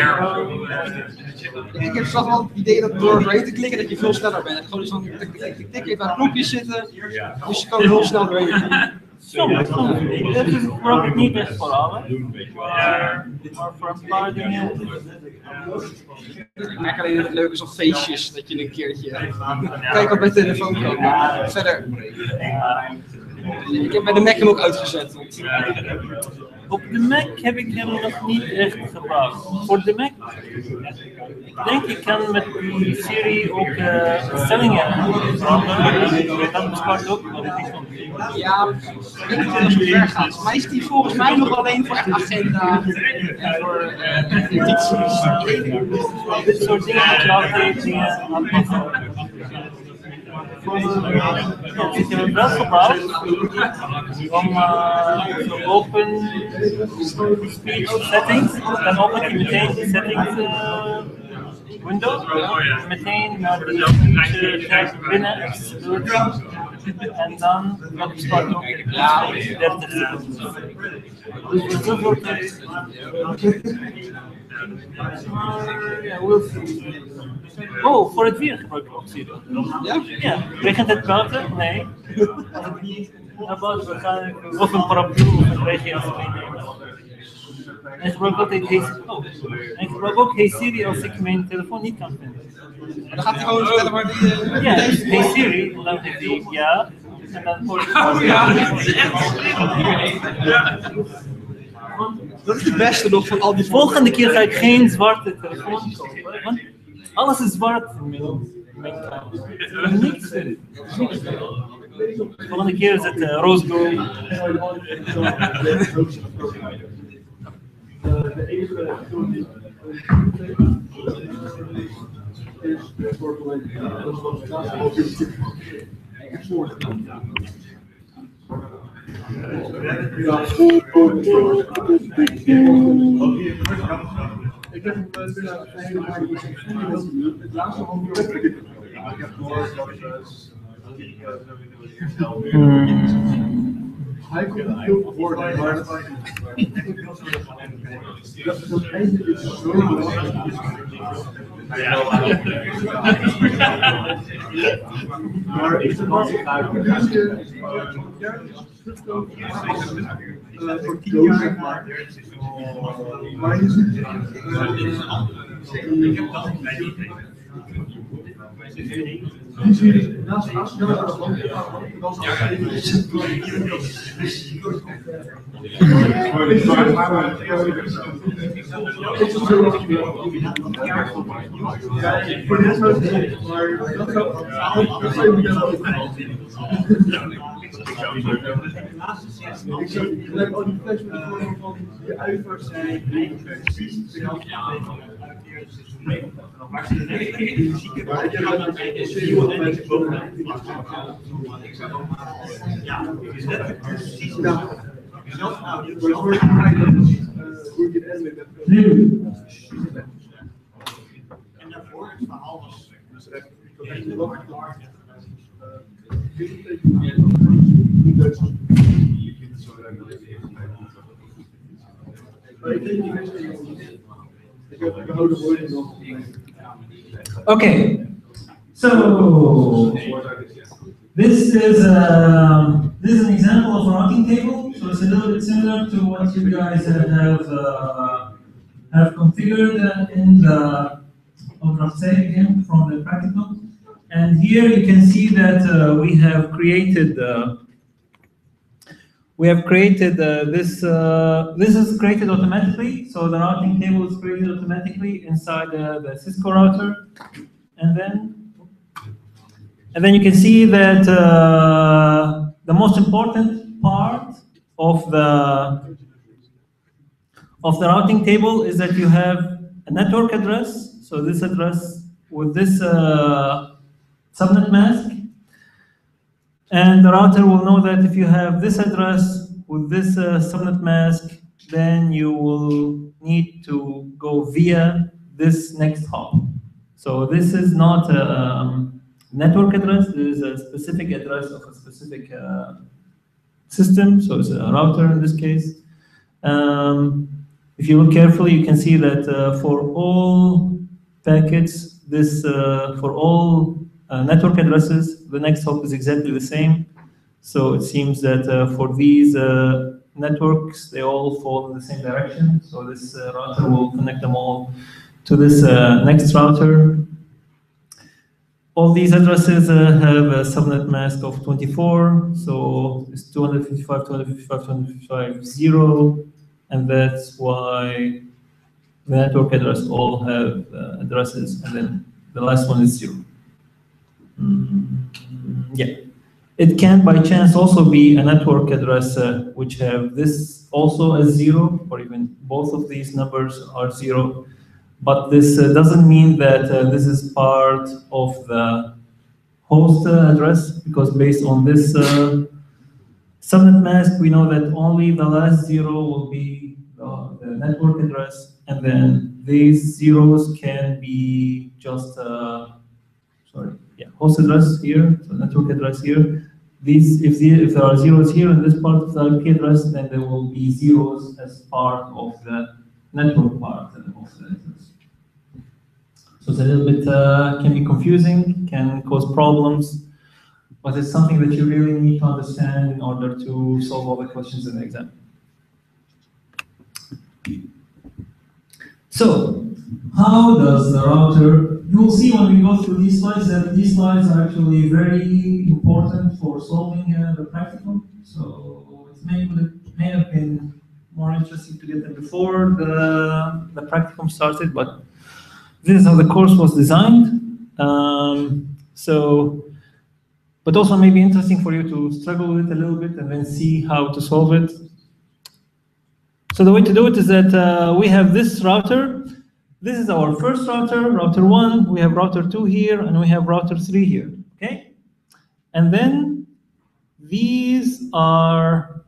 Ik heb zelf wel het idee dat door doorheen te klikken dat je veel sneller bent. Gewoon zo'n tik even aan knopjes zitten, dus je kan heel snel doorheen. soms. Dat is gebruik ik niet echt voor alle. Maar voor een paar dingen. Ik merk alleen dat het leuk is op feestjes, dat je een keertje kijk op mijn telefoon kan. Maar verder. Ik heb bij de Mac hem ook uitgezet. Op de Mac heb ik hem nog niet echt gebruikt. Voor de Mac, ik denk ik kan met die Siri ook stellingen veranderen. Dat bespaart ook wel. Ja, ik weet niet of het ver gaat. Maar is die volgens mij nog alleen voor echt agenda en voor notities? Dit soort dingen moet je altijd dingen aanpassen. Ik heb het wel gebruikt om open speech settings, dan open je meteen de settings window, meteen naar de tab binnen accessibility en dan dat bespaart ook 30 seconden. Dus voor zoveel tijd. Ja, we'll see. Oh, voor het weer gebruik ik ook Siri. Ja? Ja, regent het buiten? Nee. Naar buiten waarschijnlijk of een paraplu of een regenjas meenemen. En ik gebruik altijd ik gebruik ook Hey Siri als ik mijn telefoon niet kan vinden. Dan gaat hij gewoon vertellen waar die... Ja, dus Hey Siri, en dan zegt hij ja. En dan hoor ik Dat is de beste nog van al die... De volgende keer ga ik geen zwarte telefoon kopen, want alles is zwart inmiddels. Niks erin. De volgende keer is het roze gold. Ik heb hem binnen een hele maand het laatste half uur. Ik heb gehoord dat hij komt heel voor, maar dat einde is zo belangrijk. Maar ik zeg maar, voor 10 jaar zeg maar. Maar je ziet, ik heb dat die zie naast Asgard was ik zou gelijk al die fles met de vorm van die uivers zijn precies en daarvoor het verhaal was Okay, so this is an example of a routing table. So it's a little bit similar to what you guys have configured in the OpenRFC again from the practical. And here you can see that we have created this. This is created automatically, so the routing table is created automatically inside the Cisco router, and then And then you can see that the most important part of the routing table is that you have a network address. So this address with this subnet mask. And the router will know that if you have this address with this subnet mask, then you will need to go via this next hop. So this is not a network address. This is a specific address of a specific system. So it's a router in this case. If you look carefully, you can see that for all packets, this for all network addresses, the next hop is exactly the same. So it seems that for these networks, they all fall in the same direction. So this router will connect them all to this next router. All these addresses have a subnet mask of 24. So it's 255, 255, 255, 0. And that's why the network address all have addresses. And then the last one is 0. Yeah. It can, by chance, also be a network address which have this also as 0, or even both of these numbers are 0. But this doesn't mean that this is part of the host address, because based on this subnet mask, we know that only the last 0 will be the network address, and then these zeros can be just host address here, so network address here. These, if there are zeros here in this part of the IP address, then there will be zeros as part of the network part of the address. So it's a little bit can be confusing, can cause problems, but it's something that you really need to understand in order to solve all the questions in the exam. So, how does the router, you will see when we go through these slides that these slides are actually very important for solving the practical. So it may have been more interesting to get them before the practicum started, but this is how the course was designed. But also maybe interesting for you to struggle with it a little bit and then see how to solve it. So the way to do it is that we have this router. This is our first router, router 1. We have router 2 here, and we have router 3 here, okay? And then these are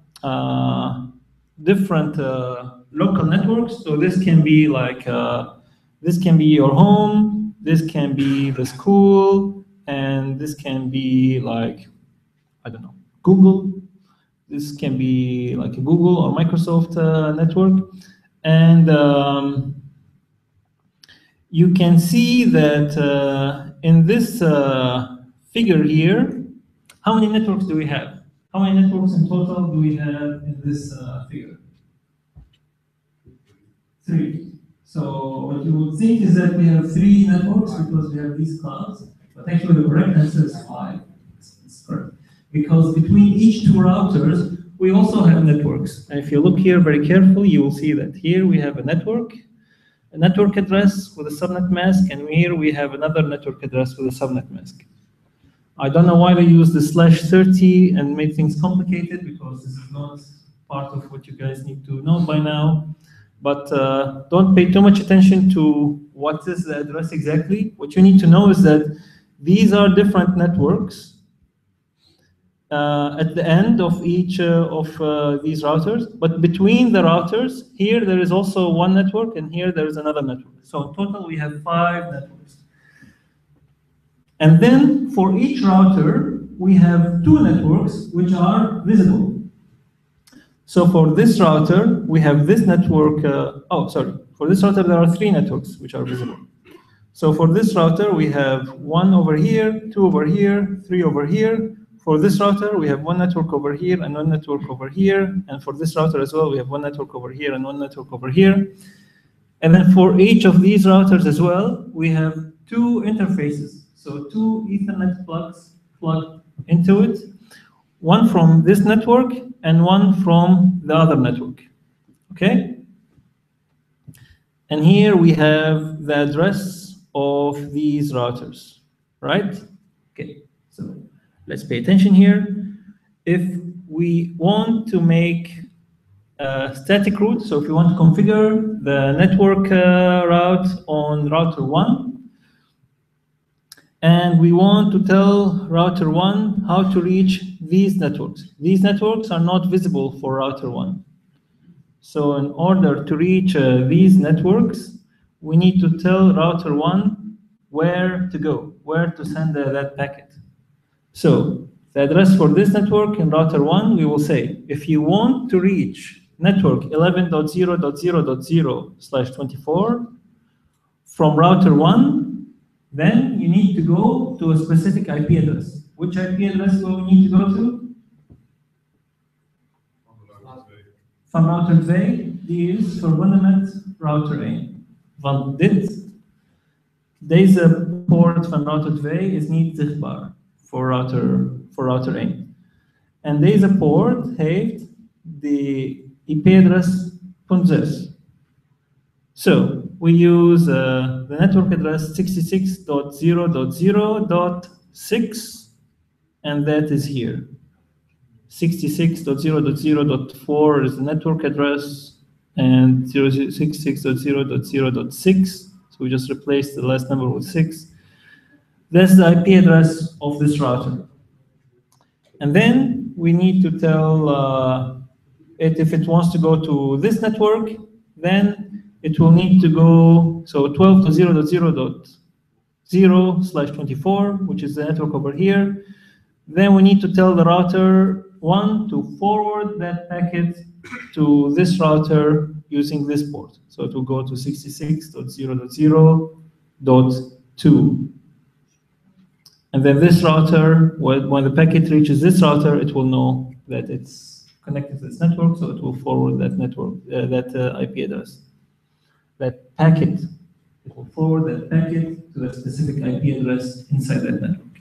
different local networks. So this can be like, this can be your home, this can be the school, and this can be like, I don't know, Google. This can be like a Google or Microsoft network. And you can see that in this figure here, how many networks do we have? How many networks in total do we have in this figure? 3. So what you would think is that we have 3 networks because we have these clouds, but actually the correct answer is 5. It's correct. Because between each 2 routers, we also have networks. And if you look here very carefully, you will see that here we have a network address with a subnet mask, and here we have another network address with a subnet mask. I don't know why they use the /30 and made things complicated, because this is not part of what you guys need to know by now. But don't pay too much attention to what is the address exactly. What you need to know is that these are different networks at the end of each of these routers. But between the routers, here there is also one network, and here there is another network. So in total, we have 5 networks. And then for each router, we have 2 networks which are visible. So for this router, we have this network. For this router, there are 3 networks which are visible. So for this router, we have 1 over here, 2 over here, 3 over here. For this router, we have 1 network over here and 1 network over here. And for this router as well, we have 1 network over here and 1 network over here. And then for each of these routers as well, we have 2 interfaces. So 2 Ethernet plugs plugged into it. 1 from this network and 1 from the other network, okay? And here we have the address of these routers, right? Okay, So let's pay attention here. If we want to make a static route, so if we want to configure the network route on router 1, and we want to tell router 1 how to reach these networks. These networks are not visible for router 1. So in order to reach these networks, we need to tell router 1 where to go, where to send that packet. So the address for this network in router 1, we will say, if you want to reach network 11.0.0.0/24 from router 1, then you need to go to a specific IP address. Which IP address do we need to go to? Van router 2, die is verbonden met router 1. Want deze poort van router 2 is niet zichtbaar voor router 1. En deze poort heeft de IP-adres .6. So we use the network address 66.0.0.6, and that is here. 66.0.0.4 is the network address, and 66.0.0.6. So we just replaced the last number with 6. That's the IP address of this router. And then we need to tell it if it wants to go to this network, then it will need to go, so 12.0.0.0/24, which is the network over here. Then we need to tell the router 1 to forward that packet to this router using this port. So it will go to 66.0.0.2. And then this router, when the packet reaches this router, it will know that it's connected to this network, so it will forward that network, IP address. That packet, it will forward that packet to a specific IP address inside that network.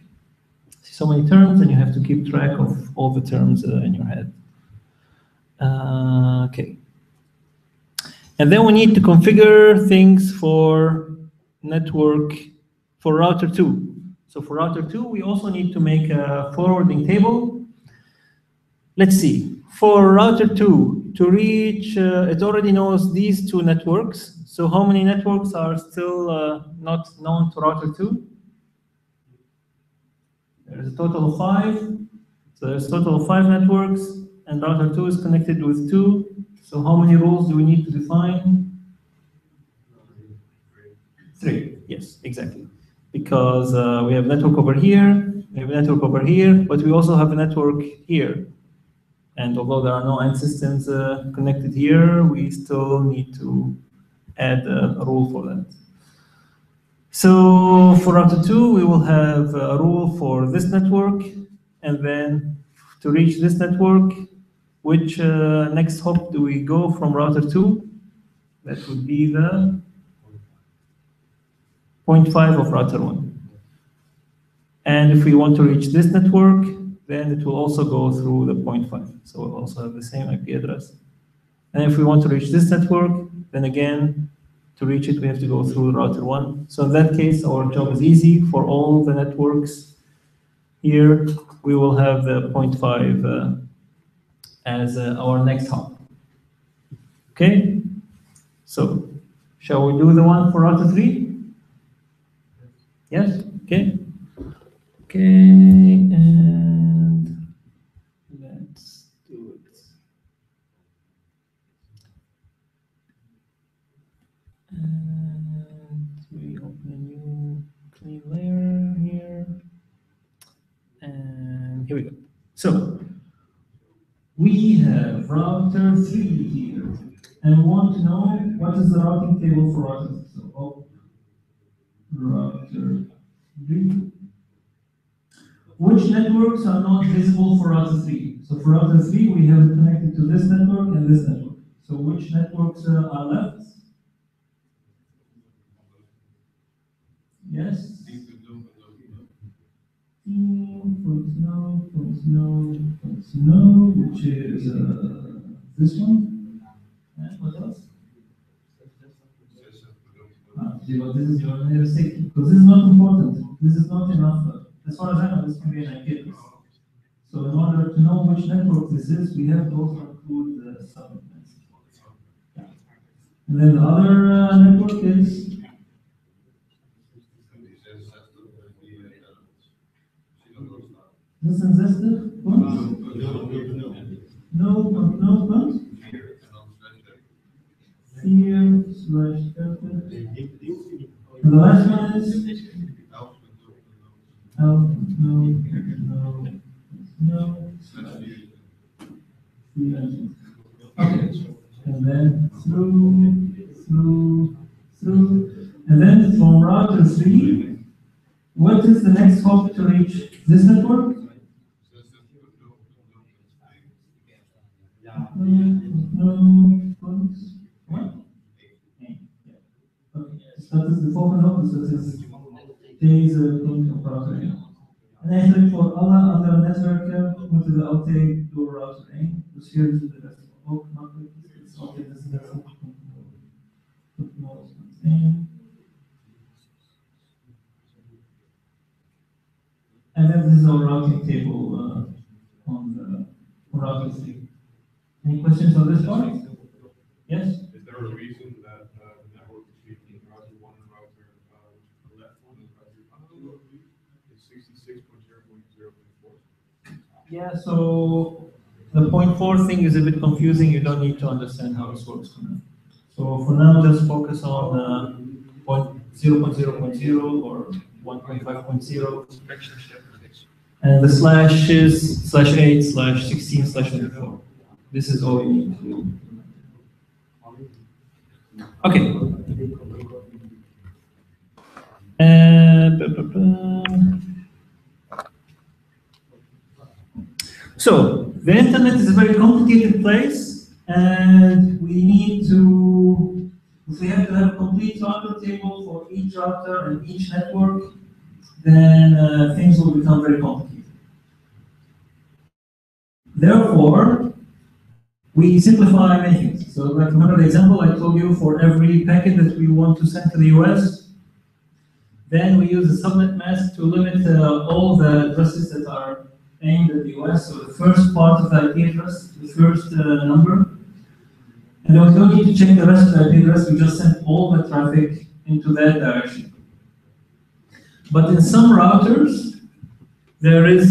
So many terms, and you have to keep track of all the terms in your head. Okay. And then we need to configure things for network, for router 2. So for router 2, we also need to make a forwarding table. Let's see. For router 2, to reach, it already knows these 2 networks. So how many networks are still not known to router 2? There's a total of 5. So there's a total of 5 networks, and router 2 is connected with 2. So how many rules do we need to define? 3, yes, exactly. Because we have network over here, we have a network over here, but we also have a network here. And although there are no end systems connected here, we still need to add a rule for that. So for router 2, we will have a rule for this network, and then to reach this network, which next hop do we go from router 2? That would be the 0.5 of router 1. And if we want to reach this network, then it will also go through the 0.5. So we'll also have the same IP address. And if we want to reach this network, then again, to reach it, we have to go through router 1. So in that case, our job is easy. For all the networks here, we will have the 0.5 as our next hop. Okay? So, shall we do the one for router 3? Yes? Okay. Okay, and let's do it. And we open a new clean layer here. And here we go. So, we have router 3 here. And we want to know what is the routing table for router 3. So, router 3. Which networks are not visible for router 3? So for router 3, we have connected to this network and this network. So which networks are left? Yes? No, which is this one. And what else? But this is your mistake, because this is not important. This is not enough. as far as I know, this can be an IP address. So in order to know which network this is, we have to also include the subnet mask. Yeah. And then the other network is this sensitive. No punch. Here slash delta. And the last one is no. Okay. And then through. And then from router 3, what is the next hop to reach this network? No. What? Okay. So that is the focal hop, so this is deze punt op router 1. En eigenlijk voor alle andere netwerken moeten we altijd door router 1. Dus hier is de rest ook makkelijk. Het is altijd de netwerk. And then this is our routing table on the router 3. Any questions on this part? Yes? Is there a reason that the network between router 1 and router left one and router 2 is 66.0.0.4? Yeah, so the 0.4 thing is a bit confusing. You don't need to understand how this works for now. So for now, just focus on 0.0.0 or 1.5.0. And the slash is /8, /16, /24. This is all you need to do. Okay. So the internet is a very complicated place, and we need to, if we have to have a complete router table for each router and each network, then things will become very complicated. Therefore, we simplify many things. So like remember the example I told you, for every packet that we want to send to the US, then we use a subnet mask to limit all the addresses that are aimed at the US. So the first part of the IP address, the first number. And then we don't need to check the rest of the IP address, we just send all the traffic into that direction. But in some routers, there is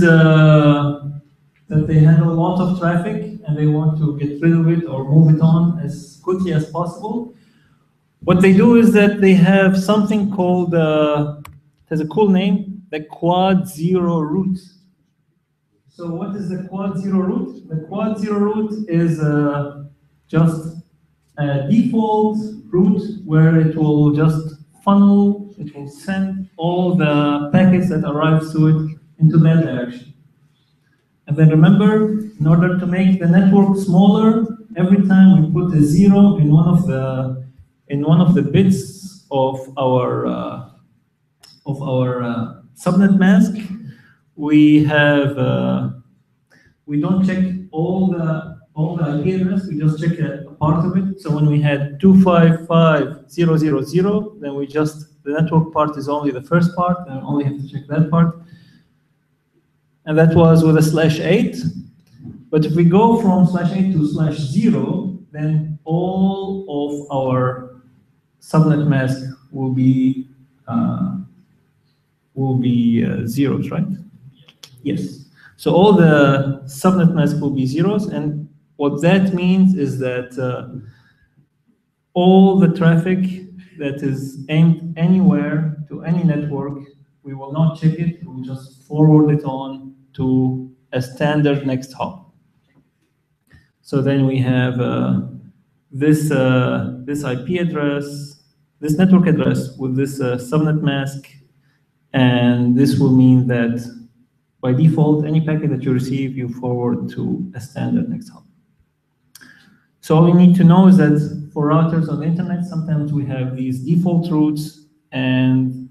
that they handle a lot of traffic and they want to get rid of it or move it on as quickly as possible. What they do is that they have something called, it has a cool name, the Quad Zero route. So what is the Quad Zero route? The Quad Zero route is just a default route where it will just funnel, it will send all the packets that arrive to it into that direction. And then remember, in order to make the network smaller, every time we put a 0 in one of the bits of our subnet mask, we have we don't check all the IP address, we just check a part of it. So when we had 255.0.0.0, then the network part is only the first part, and only have to check that part. And that was with a /8. But if we go from /8 to /0, then all of our subnet mask will be zeros, right? Yes. So all the subnet mask will be zeros, and what that means is that all the traffic that is aimed anywhere to any network, we will not check it, we will just forward it on to a standard next hop. So then we have this IP address, this network address with this subnet mask, and this will mean that by default, any packet that you receive, you forward to a standard next hop. So all you need to know is that for routers on the internet, sometimes we have these default routes, and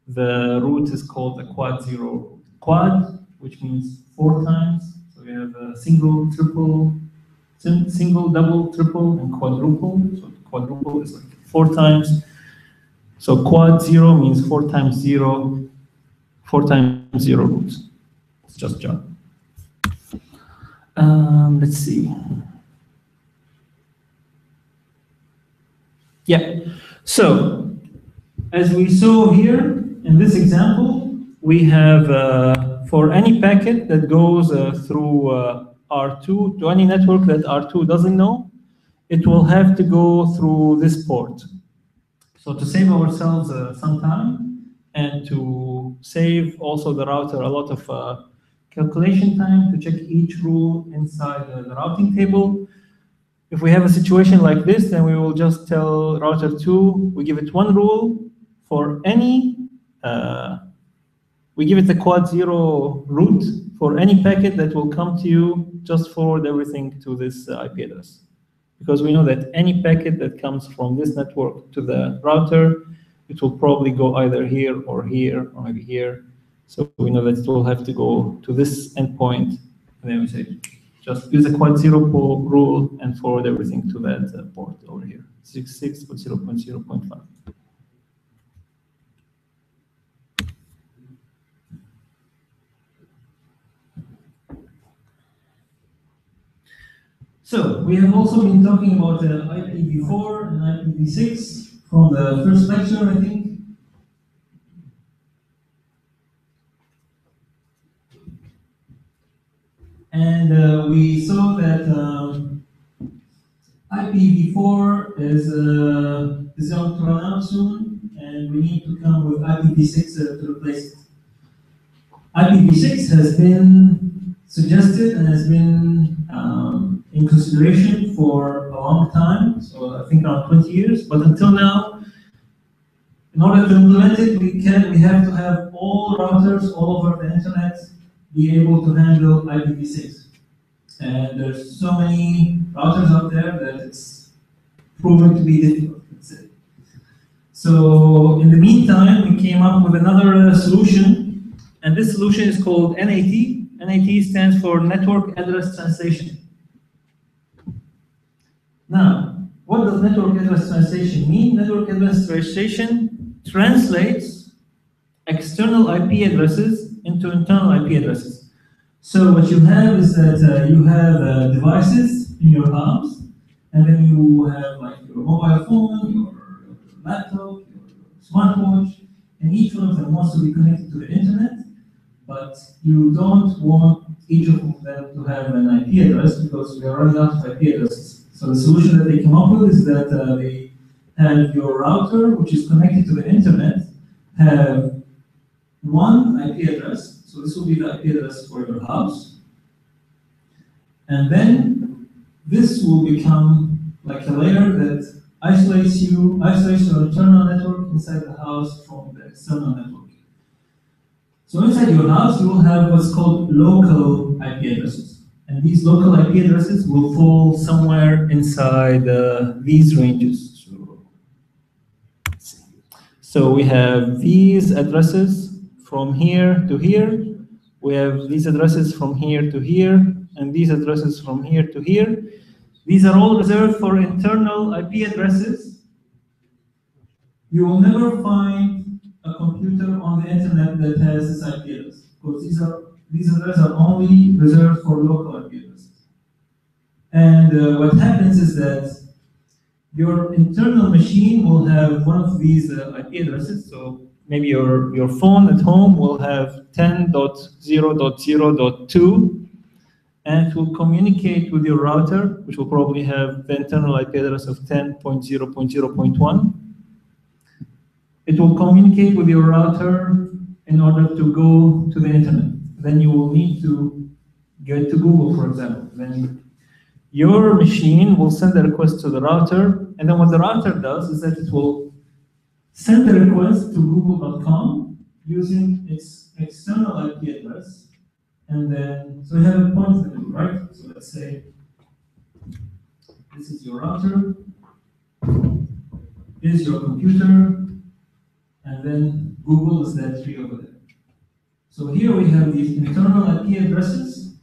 the route is called a Quad Zero route. Quad, which means 4 times. So we have a single, double, triple, and quadruple. So quadruple is like 4 times. So Quad Zero means 4 times 0, 4 times 0 roots. It's just Java. Let's see. Yeah, so as we saw here in this example, we have for any packet that goes through R2 to any network that R2 doesn't know, it will have to go through this port. So to save ourselves some time and to save also the router a lot of calculation time to check each rule inside the routing table, if we have a situation like this, then we will just tell router 2, we give it one rule for any, we give it a quad 0 route for any packet that will come to you, just forward everything to this IP address. Because we know that any packet that comes from this network to the router, it will probably go either here or maybe here. So we know that it will have to go to this endpoint, and then we say, just use a quad 0 rule and forward everything to that port over here, 66.0.0.5. So we have also been talking about IPv4 and IPv6 from the first lecture, I think. And we saw that IPv4 is going to run out soon, and we need to come with IPv6 to replace it. IPv6 has been suggested and has been in consideration for a long time, so I think around 20 years, but until now, in order to implement it, we have to have all routers all over the internet be able to handle IPv6. And there's so many routers out there that it's proven to be difficult, let's say. So in the meantime, we came up with another solution, and this solution is called NAT. NAT stands for Network Address Translation. Now, what does network address translation mean? Network address translation translates external IP addresses into internal IP addresses. So what you have is that you have devices in your house, and then you have like your mobile phone, your laptop, your smartwatch, and each one of them wants to be connected to the internet, but you don't want each of them to have an IP address because we are running out of IP addresses. So the solution that they came up with is that they have your router, which is connected to the internet, have one IP address. So this will be the IP address for your house. And then this will become like a layer that isolates your internal network inside the house from the external network. So inside your house, you will have what's called local IP addresses. And these local IP addresses will fall somewhere inside these ranges. So we have these addresses from here to here. We have these addresses from here to here, and these addresses from here to here. These are all reserved for internal IP addresses. You will never find a computer on the internet that has this IP address, because these addresses are only reserved for local IP addresses. And what happens is that your internal machine will have one of these IP addresses. So maybe your phone at home will have 10.0.0.2, and it will communicate with your router, which will probably have the internal IP address of 10.0.0.1. It will communicate with your router in order to go to the internet. Then you will need to get to Google, for example. Then your machine will send a request to the router, and then what the router does is that it will send the request to google.com using its external IP address, and then, so we have a point in the middle, right? So let's say this is your router, this is your computer, and then Google is that tree over there. So here we have these internal IP addresses.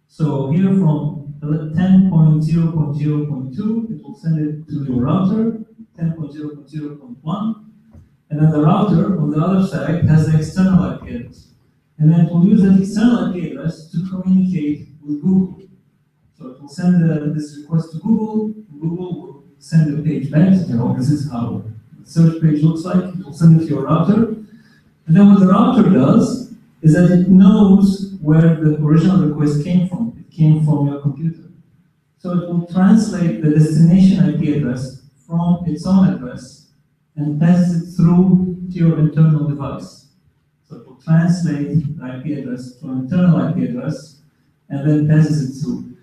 So here from 10.0.0.2, it will send it to your router, 10.0.0.1, And then the router on the other side has the external IP address. And then it will use that external IP address to communicate with Google. So it will send this request to Google. Google will send the page back. This is how the search page looks like. It will send it to your router. And then what the router does is that it knows where the original request came from. It came from your computer. So it will translate the destination IP address from its own address and pass it through to your internal device. So it will translate the IP address to an internal IP address and then passes it through.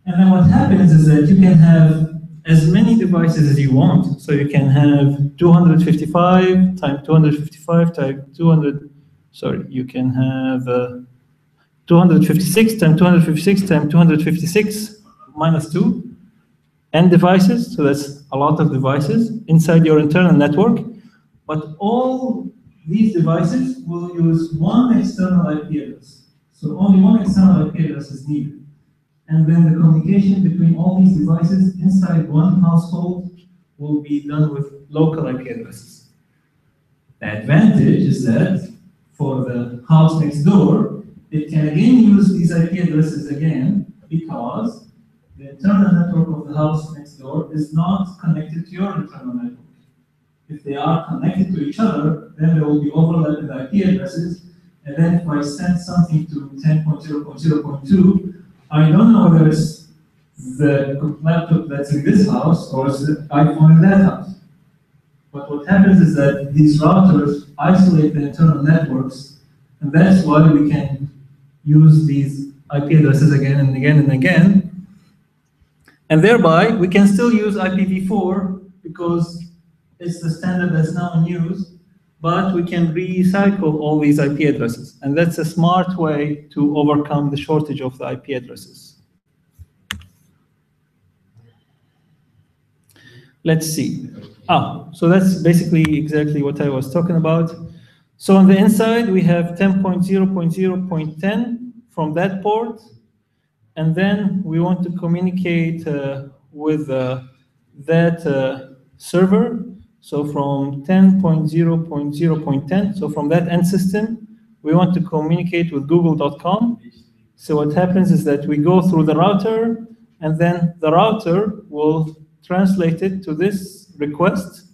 And then what happens is that you can have as many devices as you want. So you can have 255 times 255 times 200, sorry, you can have 256 times 256 times 256 minus 2 n devices. So that's a lot of devices inside your internal network. But all these devices will use one external IP address. So only one external IP address is needed. And then the communication between all these devices inside one household will be done with local IP addresses. The advantage is that for the house next door, it can again use these IP addresses again because the internal network of the house next door is not connected to your internal network. If they are connected to each other, then there will be overlapping IP addresses. And then if I send something to 10.0.0.2, I don't know whether it's the laptop that's in this house or it's the iPhone in that house. But what happens is that these routers isolate the internal networks, and that's why we can use these IP addresses again and again and again. And thereby, we can still use IPv4 because it's the standard that's now in use, but we can recycle all these IP addresses. And that's a smart way to overcome the shortage of the IP addresses. Let's see. So that's basically exactly what I was talking about. So on the inside, we have 10.0.0.10 from that port. And then we want to communicate with that server. So from 10.0.0.10, so from that end system, we want to communicate with google.com. So what happens is that we go through the router, and then the router will translate it to this request,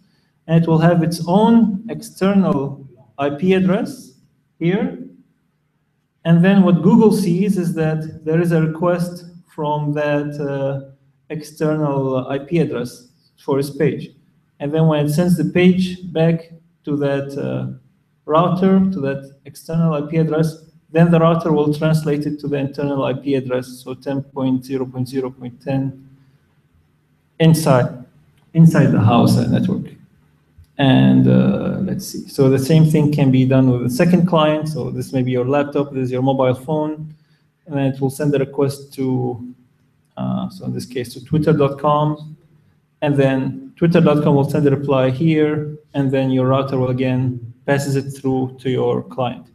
and it will have its own external IP address here. And then what Google sees is that there is a request from that external IP address for its page. And then when it sends the page back to that router, to that external IP address, then the router will translate it to the internal IP address, so 10.0.0.10 inside the house network. And let's see. So the same thing can be done with the second client. So this may be your laptop, this is your mobile phone, and then it will send the request to, so in this case, to twitter.com, and then twitter.com will send a reply here, and then your router will again passes it through to your client.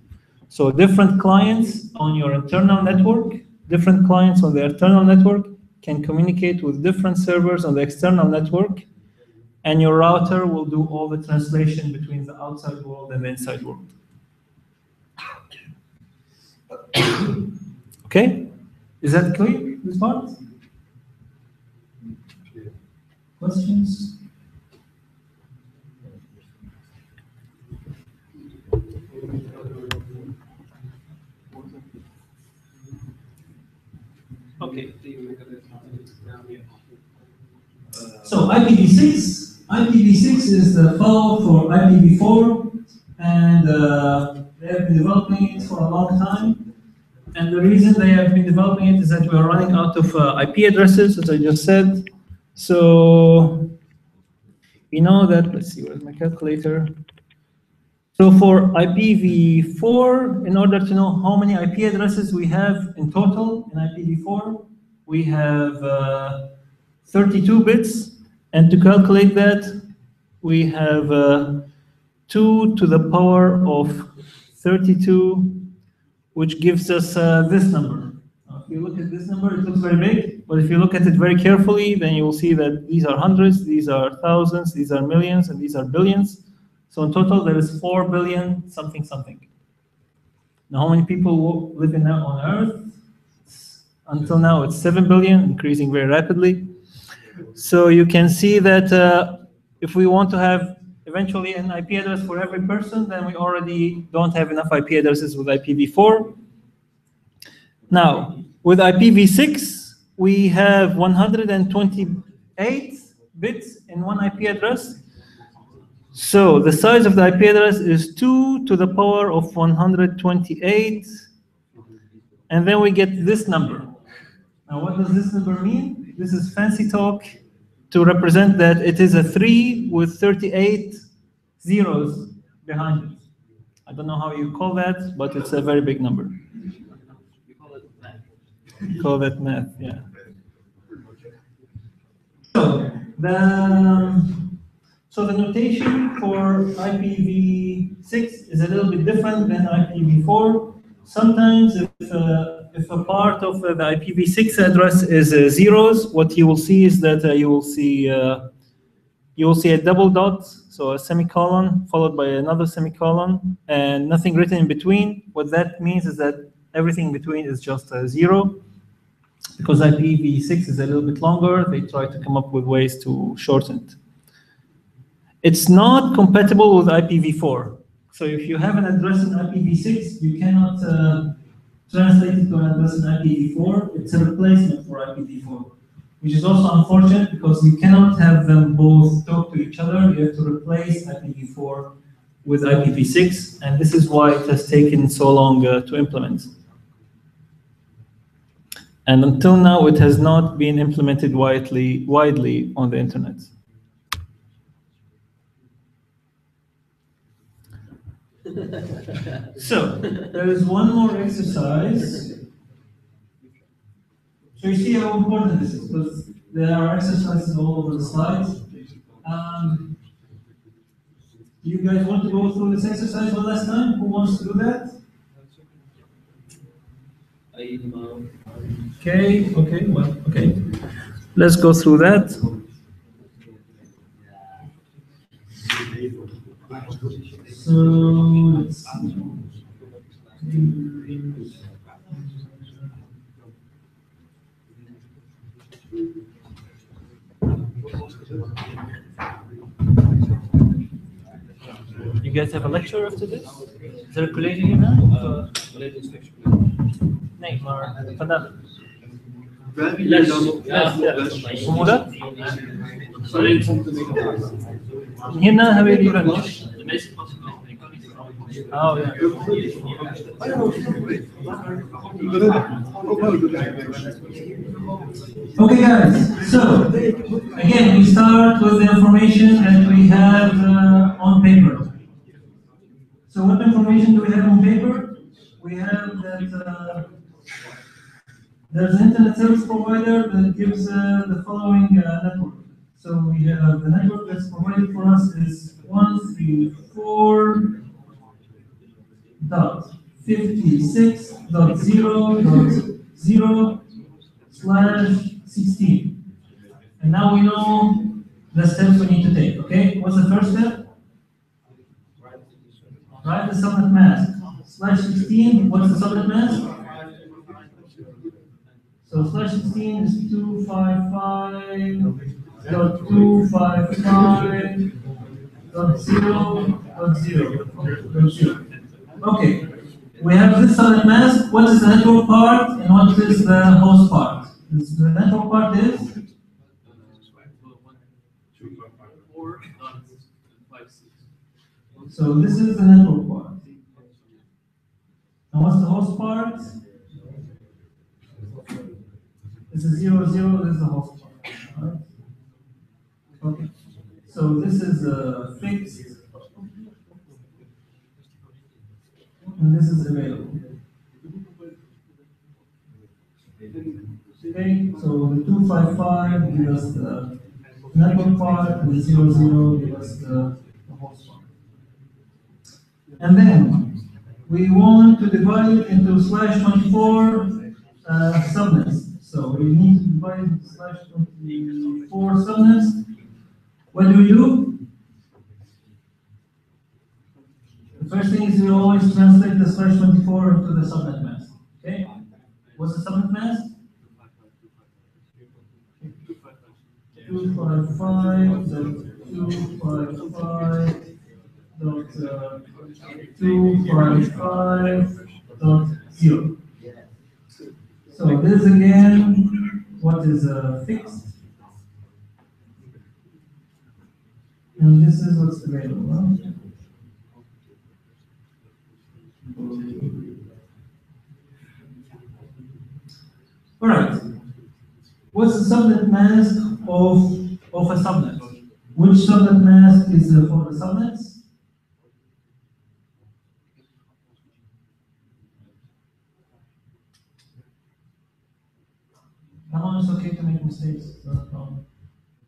So different clients on your internal network, different clients on the internal network can communicate with different servers on the external network, and your router will do all the translation between the outside world and the inside world. Okay? Is that clear, this part? Questions? Okay. So IPv6 is the follow for IPv4, and they have been developing it for a long time. And the reason they have been developing it is that we are running out of IP addresses, as I just said. So we know that, let's see, where's my calculator? So for IPv4, in order to know how many IP addresses we have in total in IPv4, we have 32 bits. And to calculate that, we have 2 to the power of 32, which gives us this number. Now, if you look at this number, it looks very big, but if you look at it very carefully, then you will see that these are hundreds, these are thousands, these are millions, and these are billions. So in total, there is 4 billion something something. Now, how many people live on Earth? Until now, it's 7 billion, increasing very rapidly. So you can see that if we want to have eventually an IP address for every person, then we already don't have enough IP addresses with IPv4. Now, with IPv6, we have 128 bits in one IP address. So the size of the IP address is 2 to the power of 128. And then we get this number. Now, what does this number mean? This is fancy talk to represent that it is a 3 with 38 zeros behind it. I don't know how you call that, but it's a very big number. We call it math. Call that math, yeah. So the notation for IPv6 is a little bit different than IPv4. Sometimes if a part of the IPv6 address is zeros, what you will see is that you will see a double dot, so a semicolon followed by another semicolon, and nothing written in between. What that means is that everything in between is just a 0. Because IPv6 is a little bit longer, they try to come up with ways to shorten it. It's not compatible with IPv4. So if you have an address in IPv6, you cannot translate it to an address in IPv4. It's a replacement for IPv4, which is also unfortunate because you cannot have them both talk to each other. You have to replace IPv4 with IPv6, and this is why it has taken so long to implement. And until now, it has not been implemented widely on the internet. So there is one more exercise. So you see how important this is, because there are exercises all over the slides. You guys want to go through this exercise one last time? Who wants to do that? Okay. Let's go through that. So let's see. You guys have a lecture after this? Is there a colleague here now? Nee, maar vandaag. Hoe moet dat? Hierna hebben jullie lunch. De meeste passen wel. Oh, ja. Okay, guys. So, again, we start with the information that we have on paper. So, what information do we have on paper? We have that there's an internet service provider that gives the following network. So we have the network that's provided for us is 134.56.0.0/16. And now we know the steps we need to take, okay? What's the first step? Write the subnet mask. /16, what's the subnet mask? So /16 is 255.255.0.0. Okay, we have this subnet mask. What is the network part and what is the host part? The network part is? So this is the network part. And what's the host part? This is 0, 0, this is the host part. Right? Okay. So this is fixed. And this is available. Okay, so the 255 gives us the network part, and the 0, 0 gives us the host part. And then we want to divide it into /24 subnets. So we need to divide /24 subnets. What do? first thing is we always translate the /24 into the subnet mask. Okay? What's the subnet mask? 255.255.0. So this again, what is fixed? And this is what's available. Huh? All right. What's the subnet mask of a subnet? Which subnet mask is for the subnets? Come on, it's okay to make mistakes. No problem.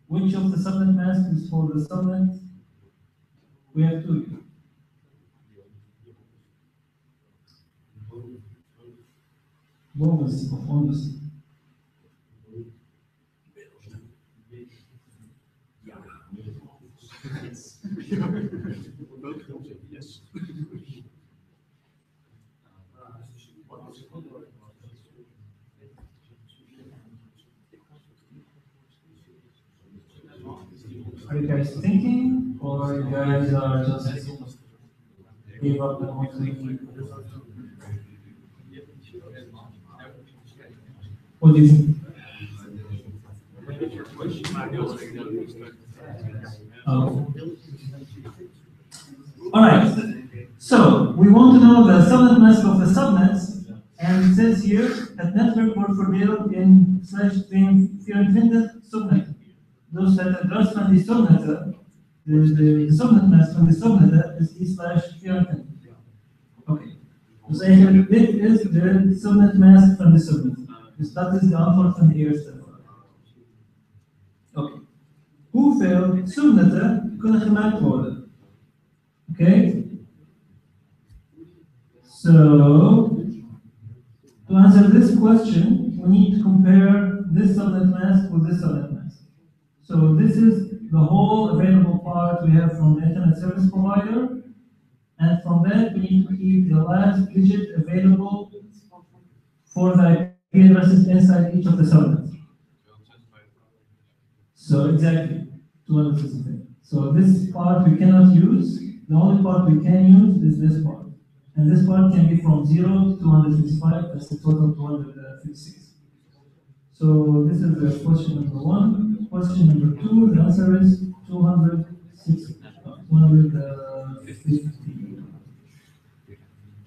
Which of the subnet masks is for the subnet? We have two. Bonus of bonus. Yes. Are you guys thinking, or you guys are just give up the whole thing? What do you think? All right. So we want to know the subnet mask of the subnets, and it says here that network wordt verdeeld in /24 subnetten. Dus het adres van die subnetten, de subnet mask van die subnetten is die /24. Oké. Dus eigenlijk dit is de subnet mask van de subnet. Dus dat is de antwoord van de eerste vraag. Oké. Hoeveel subnetten kunnen gemaakt worden? Okay, so to answer this question, we need to compare this subnet mask with this subnet mask. So this is the whole available part we have from the internet service provider, and from that we need to keep the last digit available for the IP addresses inside each of the subnets. So exactly, 265. So this part we cannot use. The only part we can use is this part. And this part can be from 0 to 255, that's a total 256. So this is the question number 1. Question number 2, the answer is 250.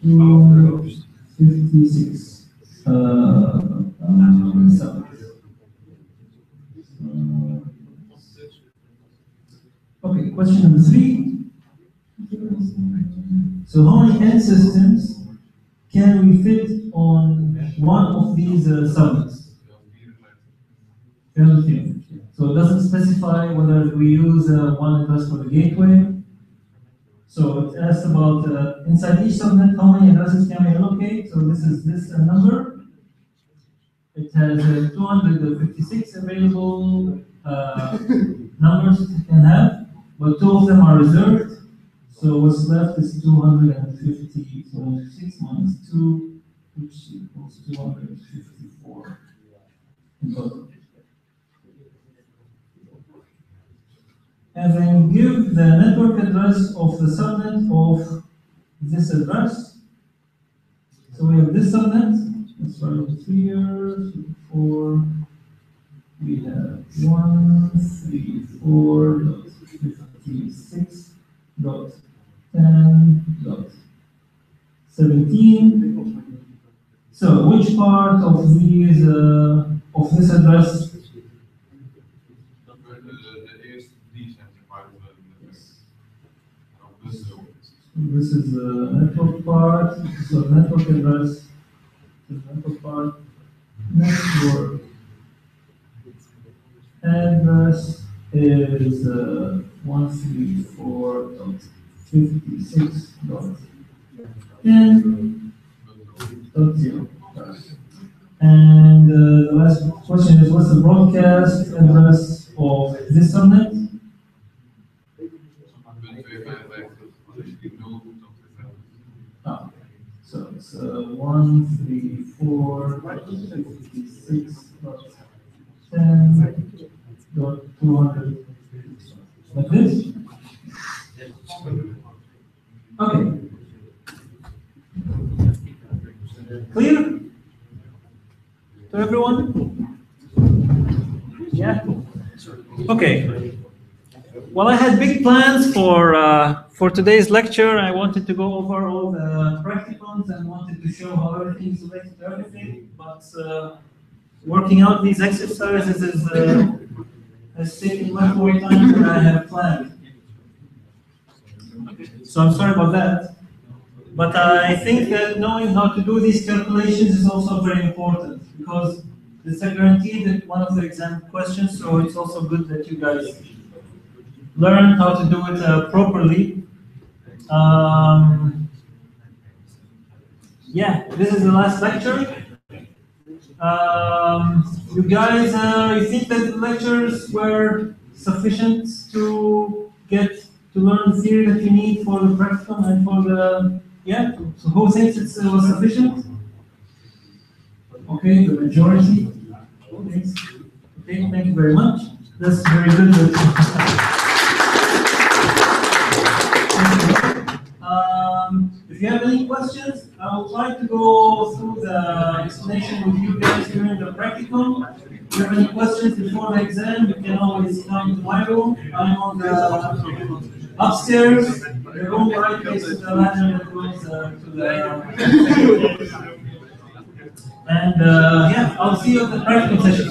256. Okay, question number 3. So how many end systems can we fit on one of these subnets? So it doesn't specify whether we use one address for the gateway. So it asks about inside each subnet, how many addresses can we allocate? So this is this number. It has 256 available numbers it can have, but 2 of them are reserved. So what's left is 250, so 6 minus 2, which equals 254 in total. And then give the network address of the subnet of this address. So we have this subnet, let's start with here, 4, we have 134.10.17. So which part of these of this address? This is the network part. So network address, the network part, network address is 134.56.10.0. And the last question is, what's the broadcast address of this subnet? 1, 3, 4, 56 plus 10 dot 200. Like this? Okay. Clear? To everyone? Yeah? Okay. Well, I had big plans for today's lecture. I wanted to go over all the practicums and wanted to show how everything is related to everything, but working out these exercises has taken much more time than I have planned. So I'm sorry about that. But I think that knowing how to do these calculations is also very important, because it's a guarantee that one of the exam questions, so it's also good that you guys learn how to do it properly. Yeah, this is the last lecture. You guys, you think that the lectures were sufficient to learn the theory that you need for the practicum and for the, yeah? So who thinks it was sufficient? Okay, the majority. Okay, thank you very much. That's very good. If you have any questions, I will try to go through the explanation with you guys during the practicum. If you have any questions before the exam, you can always come to my room. I'm on the upstairs. The room right next to the ladder that goes to the... And yeah, I'll see you at the practicum session.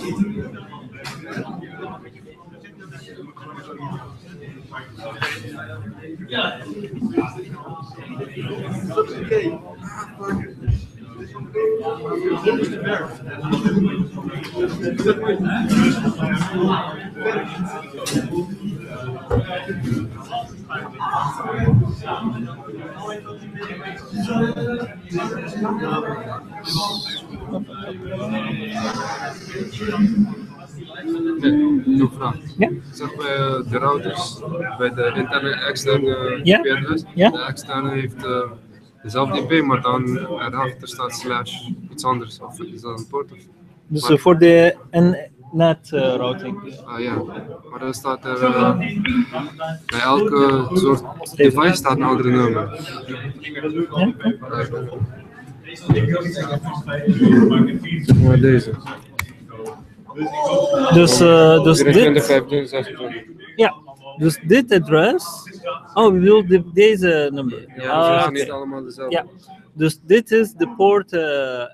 Een vraag. Ja. Zeg bij de routers, bij de interne en externe Ja. IP-adres. Ja. De externe heeft dezelfde IP, maar dan erachter staat slash iets anders. Of is dat een poort? Dus voor de net routing. Ah ja, maar dan staat er bij elke soort device staat een andere nummer. Maar deze. Dus dit... 24, 26. Ja, dus dit adres... Oh, we bedoel deze nummer. Ja, ze zijn oké. niet allemaal dezelfde. Ja, dus dit is de poort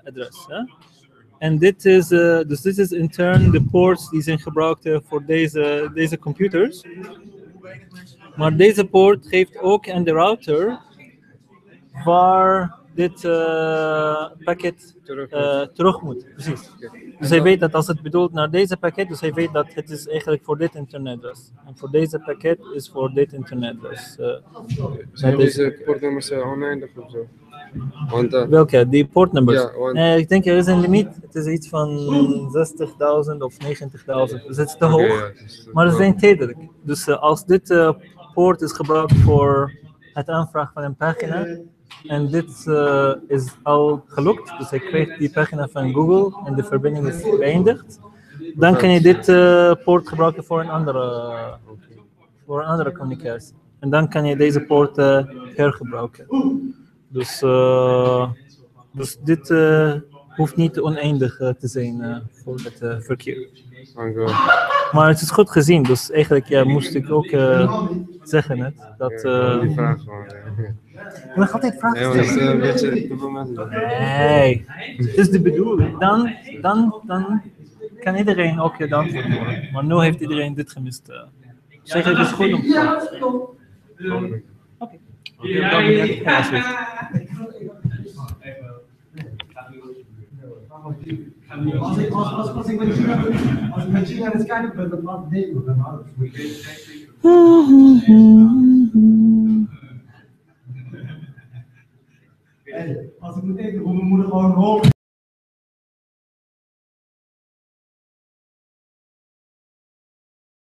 adres. Hè? En dit is, dus dit is in turn de ports die zijn gebruikt voor deze computers. Maar deze poort geeft ook aan de router waar dit pakket terug moet. Precies. Dus hij weet dat als het bedoelt naar deze pakket, dus hij weet dat het is eigenlijk voor dit internetadres. En voor deze pakket is voor dit internetadres. Zijn deze poortnummers oneindig of zo? Want, welke? Die poortnummers? Ja, want... ik denk er is een limiet. Het is iets van 60.000 of 90.000. Dus het is te hoog. Ja, maar ze zijn tijdelijk. Dus als dit poort is gebruikt voor het aanvragen van een pagina. En dit is al gelukt. Dus hij krijgt die pagina van Google en de verbinding is beëindigd. Dan kan je dit poort gebruiken voor een andere communicatie. En dan kan je deze poort hergebruiken. Dus dit hoeft niet oneindig te zijn voor het verkeer. Maar het is goed gezien, dus eigenlijk moest ik ook zeggen net dat... die vraag gewoon, Je mag altijd vragen stellen. stellen. Nee, maar dat is een beetje te veel mensen. Nee, het is de bedoeling. Dan kan iedereen ook het antwoord horen. Maar nu heeft iedereen dit gemist. Zeg het is goed om te vragen. Oké. Als ik met China aan het kijken ben, dan maak ik dit met mijn ouders. Als ik moet eten, voor mijn moeder gewoon horen.